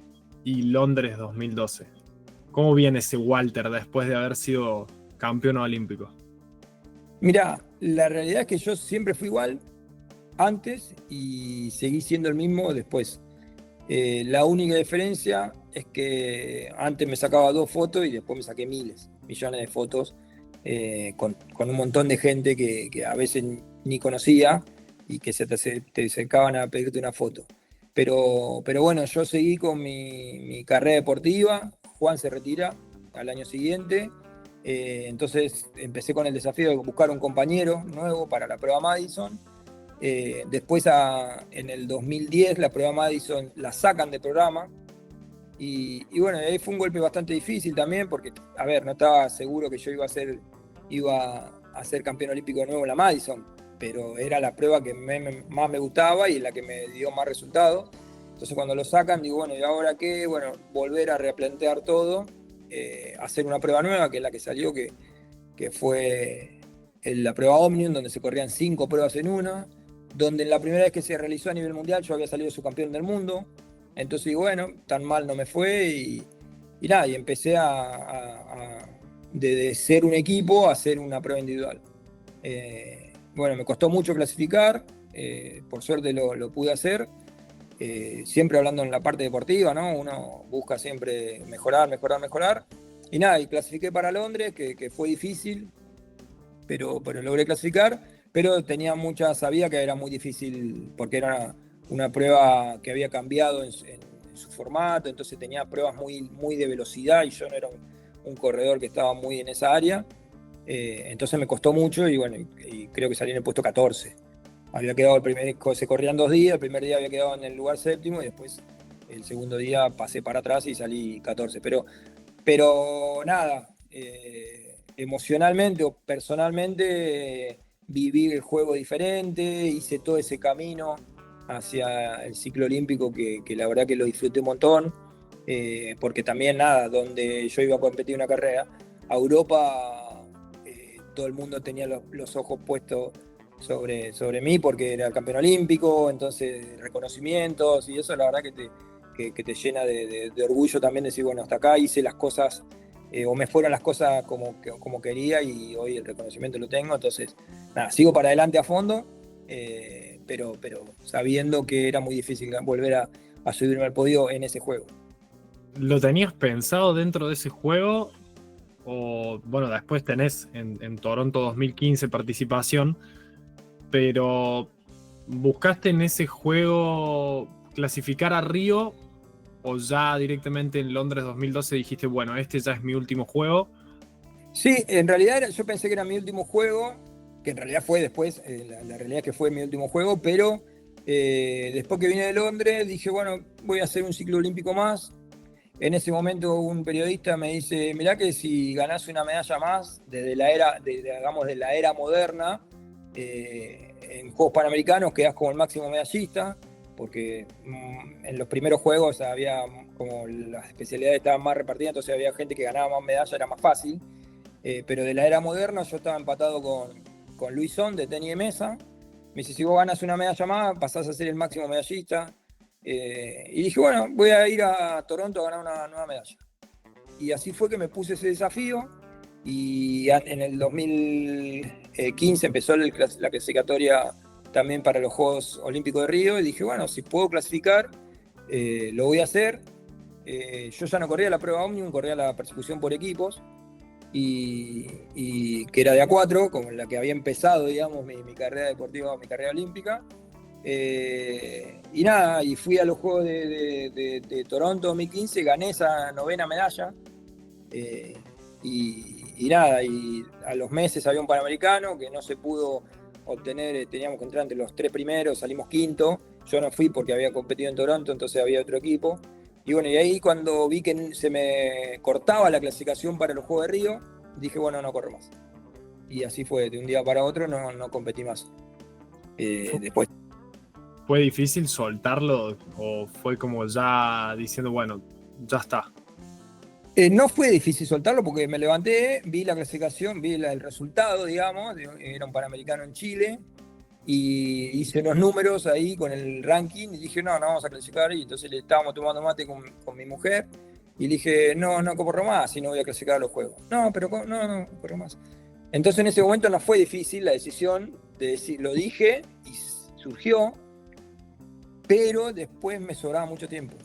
y Londres 2012? ¿Cómo viene ese Walter después de haber sido campeón olímpico? Mirá, la realidad es que yo siempre fui igual antes y seguí siendo el mismo después. La única diferencia es que antes me sacaba 2 fotos y después me saqué millones de fotos con un montón de gente que a veces ni conocía y que te acercaban a pedirte una foto. Pero bueno, yo seguí con mi carrera deportiva. Juan se retira al año siguiente. Entonces empecé con el desafío de buscar un compañero nuevo para la prueba Madison. Después en el 2010 la prueba Madison la sacan de programa y bueno, ahí fue un golpe bastante difícil también porque, a ver, no estaba seguro que yo iba a ser campeón olímpico de nuevo en la Madison, pero era la prueba que más me gustaba y la que me dio más resultados. Entonces cuando lo sacan digo, bueno, ¿y ahora qué? Bueno, volver a replantear todo, hacer una prueba nueva, que es la que salió, que fue la prueba Omnium, donde se corrían 5 pruebas en una, donde en la primera vez que se realizó a nivel mundial yo había salido subcampeón del mundo. Entonces, bueno, tan mal no me fue y nada, y empecé de ser un equipo a ser una prueba individual. Bueno, me costó mucho clasificar, por suerte lo pude hacer, siempre hablando en la parte deportiva, ¿no? Uno busca siempre mejorar, mejorar, mejorar. Y nada, y clasifiqué para Londres, que fue difícil, pero logré clasificar, pero sabía que era muy difícil porque era una prueba que había cambiado en su formato, entonces tenía pruebas muy, muy de velocidad y yo no era un corredor que estaba muy en esa área. Entonces me costó mucho y bueno, y creo que salí en el puesto 14. Había quedado se corrían 2 días, el primer día había quedado en el lugar séptimo y después el segundo día pasé para atrás y salí 14. Pero nada, emocionalmente o personalmente viví el juego diferente, hice todo ese camino hacia el ciclo olímpico que la verdad que lo disfruté un montón, porque también nada, donde yo iba a competir una carrera, a Europa todo el mundo tenía los ojos puestos sobre mí porque era el campeón olímpico, entonces reconocimientos y eso la verdad que te llena de orgullo también decir, bueno, hasta acá hice las cosas o me fueron las cosas como quería y hoy el reconocimiento lo tengo, entonces nada, sigo para adelante a fondo, pero sabiendo que era muy difícil volver a subirme al podio en ese juego. ¿Lo tenías pensado dentro de ese juego? O bueno, después tenés en Toronto 2015 participación, pero ¿buscaste en ese juego clasificar a Río o ya directamente en Londres 2012 dijiste, bueno, este ya es mi último juego? Sí, en realidad yo pensé que era mi último juego, que en realidad fue después, la realidad es que fue mi último juego, pero después que vine de Londres dije, bueno, voy a hacer un ciclo olímpico más. En ese momento un periodista me dice, mirá que si ganás una medalla más desde la era, digamos, de la era moderna, en Juegos Panamericanos quedás como el máximo medallista, porque en los primeros juegos había como las especialidades estaban más repartidas, entonces había gente que ganaba más medallas, era más fácil. Pero de la era moderna yo estaba empatado con Luisón de tenis de mesa. Me dice, si vos ganas una medalla más, pasás a ser el máximo medallista. Y dije, bueno, voy a ir a Toronto a ganar una nueva medalla. Y así fue que me puse ese desafío. Y en el 2015 empezó la clasificatoria también para los Juegos Olímpicos de Río. Y dije, bueno, si puedo clasificar, lo voy a hacer. Yo ya no corría la prueba Omnium, corría la persecución por equipos. Y que era de A4, como la que había empezado, digamos, mi carrera deportiva, mi carrera olímpica. Y nada, y fui a los Juegos de Toronto 2015, gané esa 9ª medalla. Y nada, y a los meses había un Panamericano que no se pudo obtener, teníamos que entrar entre los 3 primeros, salimos quinto. Yo no fui porque había competido en Toronto, entonces había otro equipo. Y bueno, y ahí cuando vi que se me cortaba la clasificación para los Juegos de Río, dije, bueno, no corro más. Y así fue, de un día para otro no competí más. Después. ¿Fue difícil soltarlo o fue como ya diciendo, bueno, ya está? No fue difícil soltarlo porque me levanté, vi la clasificación, vi el resultado, digamos, era un Panamericano en Chile, y hice unos números ahí con el ranking y dije, no vamos a clasificar. Y entonces le estábamos tomando mate con mi mujer y le dije, no corro más y no voy a clasificar a los juegos. No, pero no corro más. Entonces en ese momento no fue difícil la decisión de decir, lo dije y surgió, pero después me sobraba mucho tiempo.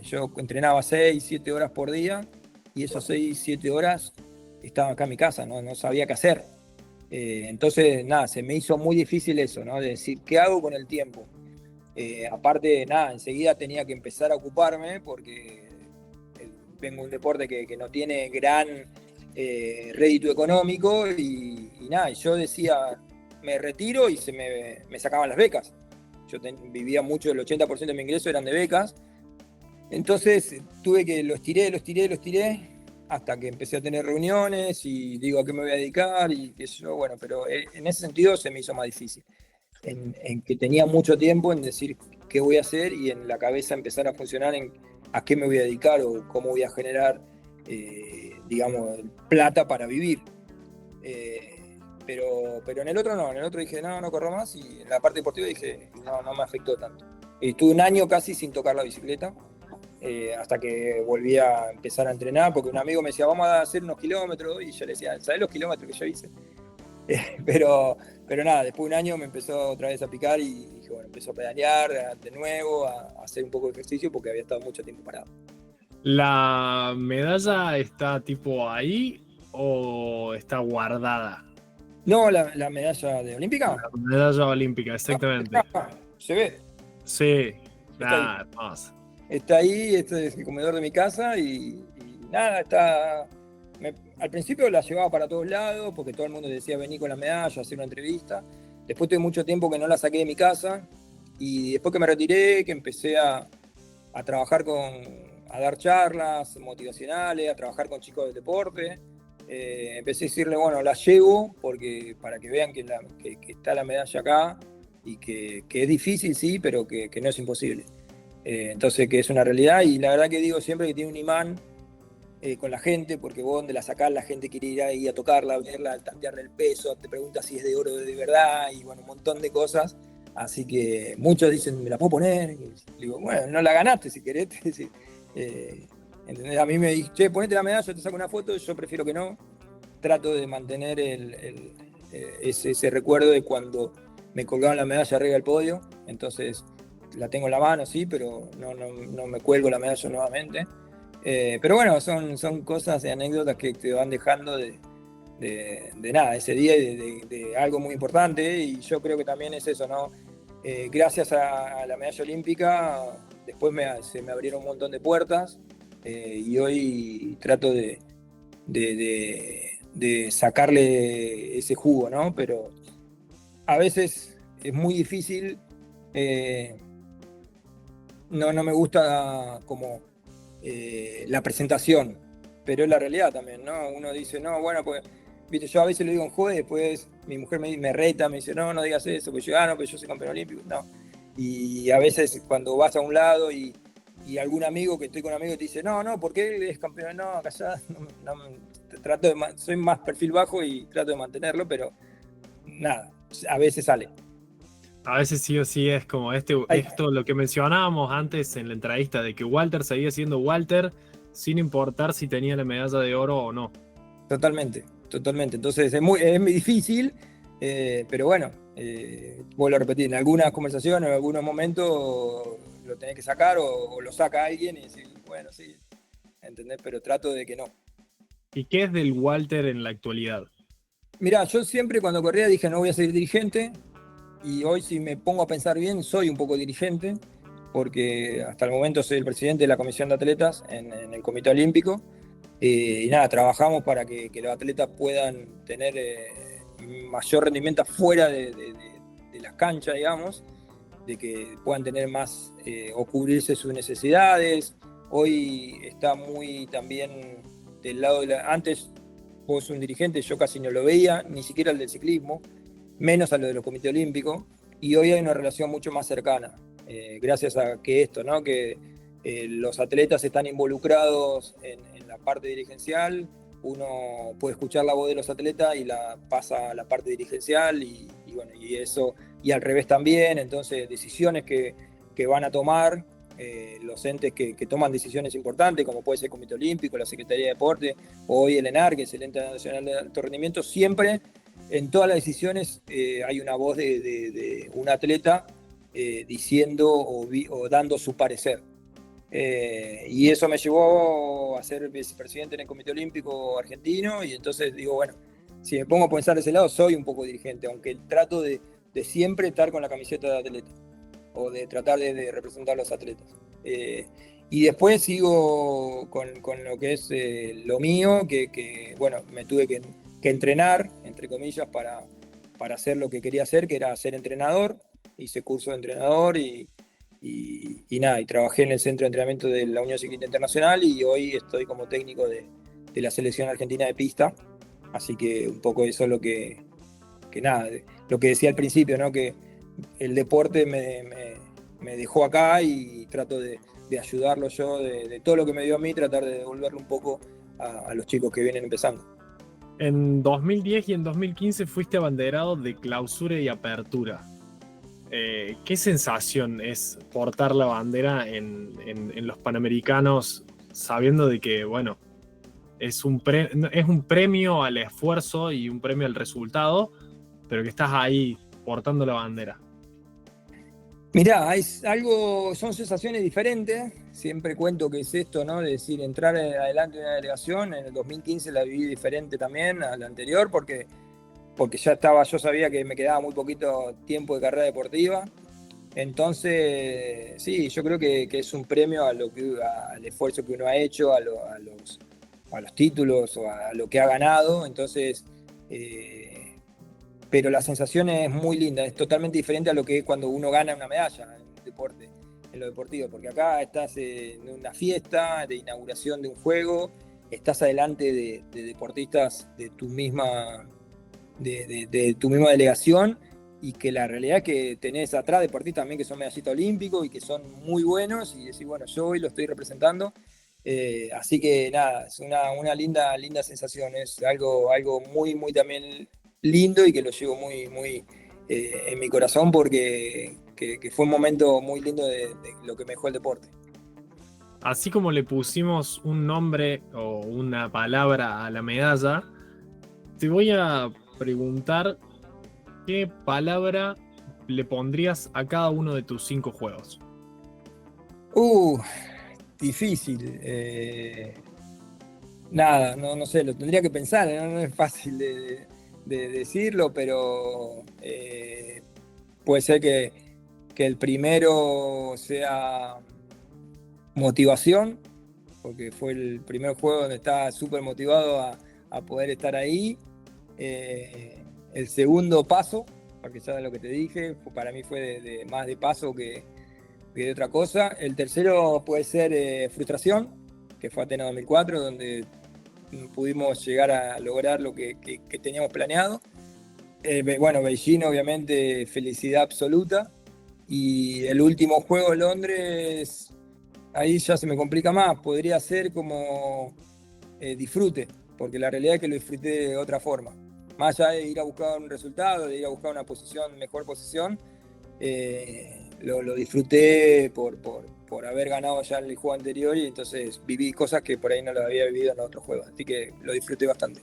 Yo entrenaba 6, 7 horas por día y esas 6, 7 horas estaba acá en mi casa, no sabía qué hacer. Entonces, nada, se me hizo muy difícil eso, ¿no? De decir, ¿qué hago con el tiempo? Aparte, nada, enseguida tenía que empezar a ocuparme porque vengo de un deporte que no tiene gran rédito económico y nada, yo decía, me retiro y me sacaban las becas. Yo vivía mucho, el 80% de mi ingreso eran de becas. Entonces tuve que lo estiré hasta que empecé a tener reuniones y digo a qué me voy a dedicar y qué sé yo, bueno, pero en ese sentido se me hizo más difícil, en que tenía mucho tiempo en decir qué voy a hacer y en la cabeza empezar a funcionar en a qué me voy a dedicar o cómo voy a generar, digamos, plata para vivir. Pero en el otro no, en el otro dije, no corro más y en la parte deportiva dije, no me afectó tanto. Y estuve un año casi sin tocar la bicicleta. Hasta que volví a empezar a entrenar, porque un amigo me decía, vamos a hacer unos kilómetros, y yo le decía, ¿sabés los kilómetros que yo hice? Pero nada, después de un año me empezó otra vez a picar y dije, bueno, empezó a pedalear de nuevo, a hacer un poco de ejercicio, porque había estado mucho tiempo parado. ¿La medalla está tipo ahí o está guardada? No, la medalla de olímpica. La medalla olímpica, No, exactamente. está, se ve, Sí, está ahí. nada, hermoso. Está ahí, este es el comedor de mi casa y nada, está. Al principio la llevaba para todos lados porque todo el mundo decía vení con la medalla, hacer una entrevista. Después tuve mucho tiempo que no la saqué de mi casa y después que me retiré, que empecé a trabajar a dar charlas motivacionales, a trabajar con chicos del deporte. Empecé a decirle, bueno, la llevo porque, para que vean que está la medalla acá y que es difícil, sí, pero que no es imposible. Entonces, que es una realidad y la verdad que digo siempre que tiene un imán con la gente, porque vos donde la sacás, la gente quiere ir ahí a tocarla, a verla, tantearle el peso, te pregunta si es de oro de verdad y bueno, un montón de cosas. Así que muchos dicen, ¿me la puedo poner? Y digo, bueno, no la ganaste si querés. Eh, ¿Entendés? A mí me dicen, che, ponete la medalla, te saco una foto, yo prefiero que no. Trato de mantener ese recuerdo de cuando me colgaban la medalla arriba del podio. Entonces, la tengo en la mano, sí, pero no me cuelgo la medalla nuevamente. Pero bueno, son cosas y anécdotas que te van dejando de nada, ese día de algo muy importante y yo creo que también es eso, ¿no? Gracias a la medalla olímpica, después se me abrieron un montón de puertas y hoy trato de sacarle ese jugo, ¿no? Pero a veces es muy difícil, eh, no me gusta como la presentación, pero es la realidad también, ¿no? Uno dice, no, bueno, pues, viste, yo a veces lo digo en juego, después mi mujer me reta, me dice, no digas eso, pues yo, no, pues yo soy campeón olímpico, no. Y a veces cuando vas a un lado y algún amigo, que estoy con un amigo, te dice, no, porque él es campeón, no, callá, soy más perfil bajo y trato de mantenerlo, pero nada, a veces sale. A veces sí o sí es como Ay, esto, lo que mencionábamos antes en la entrevista, de que Walter seguía siendo Walter sin importar si tenía la medalla de oro o no. totalmente. Entonces es muy difícil, pero bueno, vuelvo a repetir, en algunas conversaciones, en algunos momentos lo tenés que sacar o lo saca alguien y decir, bueno, sí, ¿entendés? Pero trato de que no. ¿Y qué es del Walter en la actualidad? Mirá, yo siempre cuando corría dije no voy a ser dirigente y hoy si me pongo a pensar bien soy un poco dirigente porque hasta el momento soy el presidente de la Comisión de Atletas en el Comité Olímpico. Y nada, trabajamos para que los atletas puedan tener mayor rendimiento fuera de las canchas, digamos, de que puedan tener más o cubrirse sus necesidades. Hoy está muy también del lado Antes vos un dirigente, yo casi no lo veía, ni siquiera el del ciclismo, menos a lo de los comités olímpicos, y hoy hay una relación mucho más cercana, gracias a que esto, ¿no? Que los atletas están involucrados en la parte dirigencial, uno puede escuchar la voz de los atletas y la pasa a la parte dirigencial y bueno, y eso, y al revés también, entonces decisiones que van a tomar los entes que toman decisiones importantes, como puede ser el Comité Olímpico, la Secretaría de Deporte, o hoy el ENAR, que es el Ente Nacional de Alto Rendimiento, siempre en todas las decisiones hay una voz de un atleta diciendo o dando su parecer. Y eso me llevó a ser vicepresidente en el Comité Olímpico Argentino y entonces digo, bueno, si me pongo a pensar de ese lado, soy un poco dirigente, aunque trato de siempre estar con la camiseta de atleta o de tratar de representar a los atletas. Y después sigo con lo que es lo mío, que, bueno, me tuve que entrenar, entre comillas, para hacer lo que quería hacer, que era ser entrenador. Hice curso de entrenador y nada, y trabajé en el centro de entrenamiento de la Unión Ciclista Internacional y hoy estoy como técnico de la selección argentina de pista. Así que un poco eso es que nada, lo que decía al principio, ¿no? Que el deporte me dejó acá y trato de ayudarlo yo, de todo lo que me dio a mí, tratar de devolverlo un poco a los chicos que vienen empezando. En 2010 y en 2015 fuiste abanderado de clausura y apertura. ¿Qué sensación es portar la bandera en los Panamericanos sabiendo de que, bueno, es un premio al esfuerzo y un premio al resultado, pero que estás ahí portando la bandera? Mirá, son sensaciones diferentes. Siempre cuento que es esto, ¿no? De decir, entrar adelante en una delegación. En el 2015 la viví diferente también a la anterior, porque yo sabía que me quedaba muy poquito tiempo de carrera deportiva. Entonces, sí, yo creo que es un premio al esfuerzo que uno ha hecho, a los títulos o a lo que ha ganado. Entonces, pero la sensación es muy linda, es totalmente diferente a lo que es cuando uno gana una medalla en el deporte, en lo deportivo, porque acá estás en una fiesta de inauguración de un juego, estás adelante de deportistas de tu misma delegación, y que la realidad es que tenés atrás deportistas también que son medallistas olímpicos y que son muy buenos, y decís, bueno, yo hoy lo estoy representando. Así que nada, es una linda sensación, es algo muy también lindo, y que lo llevo muy en mi corazón, porque que fue un momento muy lindo de lo que me dejó el deporte. Así como le pusimos un nombre o una palabra a la medalla, te voy a preguntar qué palabra le pondrías a cada uno de tus 5 juegos. Uh, Difícil. Nada, no sé, lo tendría que pensar, ¿no? No es fácil de decirlo, pero puede ser que el primero sea motivación, porque fue el primer juego donde estaba súper motivado a poder estar ahí. El segundo, paso, porque ya lo que te dije, para mí fue más de paso que de otra cosa. El tercero puede ser frustración, que fue Atenas 2004, donde pudimos llegar a lograr lo que teníamos planeado. Bueno, Beijing, obviamente, felicidad absoluta. Y el último juego, Londres, ahí ya se me complica más. Podría ser como disfrute, porque la realidad es que lo disfruté de otra forma. Más allá de ir a buscar un resultado, de ir a buscar una mejor posición, lo disfruté por haber ganado ya en el juego anterior, y entonces viví cosas que por ahí no las había vivido en otros juegos. Así que lo disfruté bastante.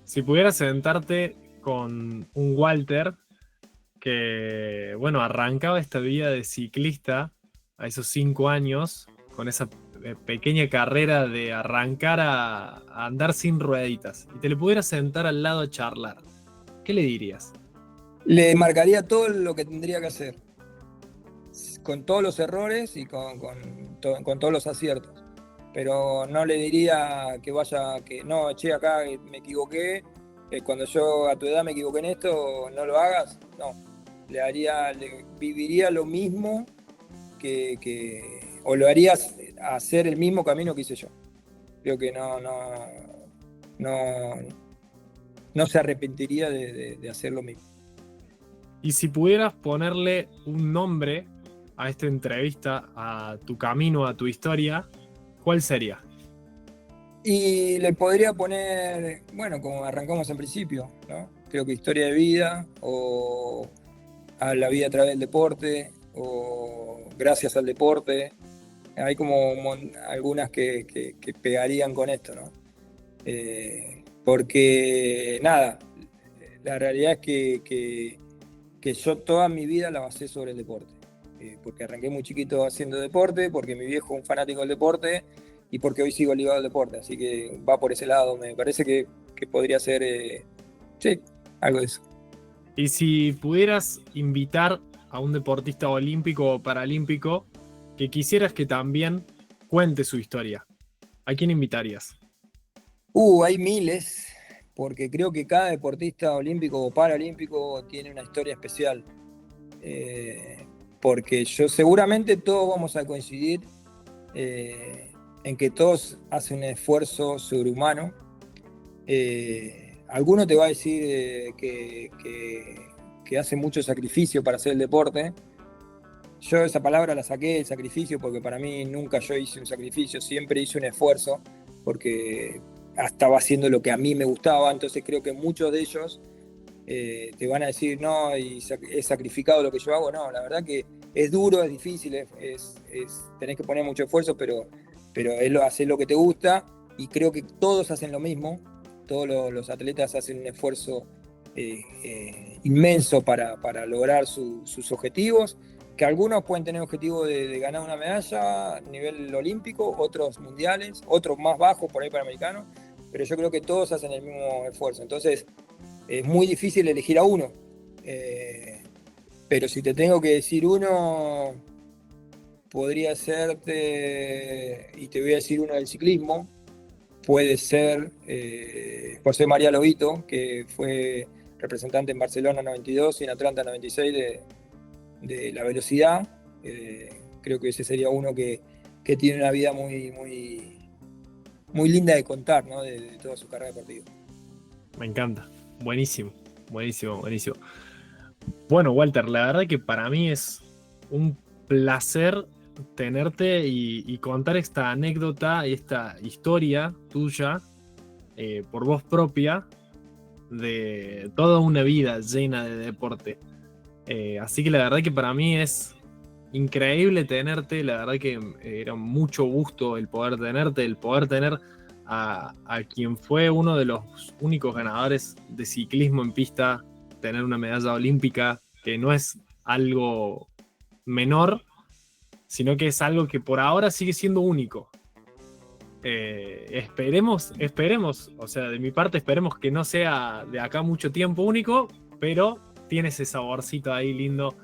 Si pudieras sentarte con un Walter que, bueno, arrancaba esta vida de ciclista a esos 5 años, con esa pequeña carrera de arrancar a andar sin rueditas, y te le pudieras sentar al lado a charlar, ¿qué le dirías? Le marcaría todo lo que tendría que hacer, con todos los errores y con todos los aciertos. Pero no le diría que vaya, que no, che, acá me equivoqué, cuando yo a tu edad me equivoqué en esto, no lo hagas. No, le viviría lo mismo o lo harías hacer el mismo camino que hice yo. Creo que no, no se arrepentiría de hacer lo mismo. Y si pudieras ponerle un nombre a esta entrevista, a tu camino, a tu historia, ¿cuál sería? Y le podría poner, bueno, como arrancamos en principio, ¿no? Creo que historia de vida, o a la vida a través del deporte, o gracias al deporte. Hay como algunas que pegarían con esto, ¿no? Porque, nada, la realidad es que yo toda mi vida la basé sobre el deporte. Porque arranqué muy chiquito haciendo deporte, porque mi viejo es un fanático del deporte, y porque hoy sigo ligado al deporte. Así que va por ese lado. Me parece que podría ser, sí, algo de eso. Y si pudieras invitar a un deportista olímpico o paralímpico que quisieras que también cuente su historia, ¿a quién invitarías? Hay miles, porque creo que cada deportista olímpico o paralímpico tiene una historia especial. Porque seguramente todos vamos a coincidir en que todos hacen un esfuerzo sobrehumano. Alguno te va a decir que hace mucho sacrificio para hacer el deporte. Yo esa palabra la saqué, el sacrificio, porque para mí nunca yo hice un sacrificio, siempre hice un esfuerzo, porque estaba haciendo lo que a mí me gustaba. Entonces creo que muchos de ellos te van a decir, no, y he sacrificado lo que yo hago. No, la verdad que es duro, es difícil, tenés que poner mucho esfuerzo, pero hacer lo que te gusta, y creo que todos hacen lo mismo. Todos los atletas hacen un esfuerzo inmenso para lograr sus objetivos. que algunos pueden tener objetivo de ganar una medalla a nivel olímpico, otros mundiales, otros más bajos, por ahí panamericanos, pero yo creo que todos hacen el mismo esfuerzo. Entonces, es muy difícil elegir a uno. Pero si te tengo que decir uno, podría serte, y te voy a decir uno del ciclismo, puede ser José María Lobito, que fue representante en Barcelona 92 y en Atlanta 96 de la velocidad. Creo que ese sería uno que tiene una vida muy linda de contar, ¿no? de toda su carrera deportiva. Me encanta. Buenísimo, buenísimo, buenísimo. Bueno, Walter, la verdad que para mí es un placer tenerte y contar esta anécdota y esta historia tuya por voz propia de toda una vida llena de deporte. Así que la verdad que para mí es increíble tenerte, la verdad que era mucho gusto el poder tenerte, el poder tener a quien fue uno de los únicos ganadores de ciclismo en pista, tener una medalla olímpica, que no es algo menor, sino que es algo que por ahora sigue siendo único. Esperemos, o sea, de mi parte esperemos que no sea de acá mucho tiempo único, pero tiene ese saborcito ahí lindo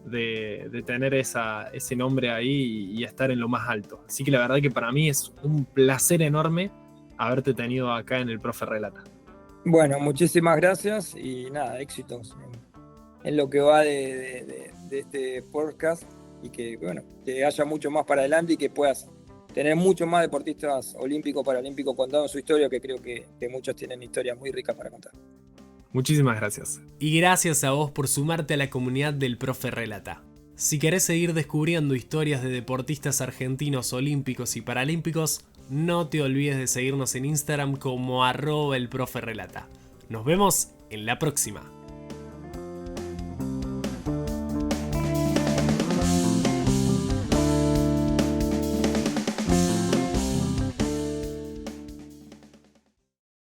de tener ese nombre ahí y estar en lo más alto. Así que la verdad que para mí es un placer enorme haberte tenido acá en el Profe Relata. Bueno, muchísimas gracias y nada, éxitos en lo que va de este podcast, y que, bueno, que haya mucho más para adelante y que puedas tener muchos más deportistas olímpicos, paralímpicos contando su historia, que creo que muchos tienen historias muy ricas para contar. Muchísimas gracias. Y gracias a vos por sumarte a la comunidad del Profe Relata. Si querés seguir descubriendo historias de deportistas argentinos olímpicos y paralímpicos, no te olvides de seguirnos en Instagram como @elproferelata. Nos vemos en la próxima.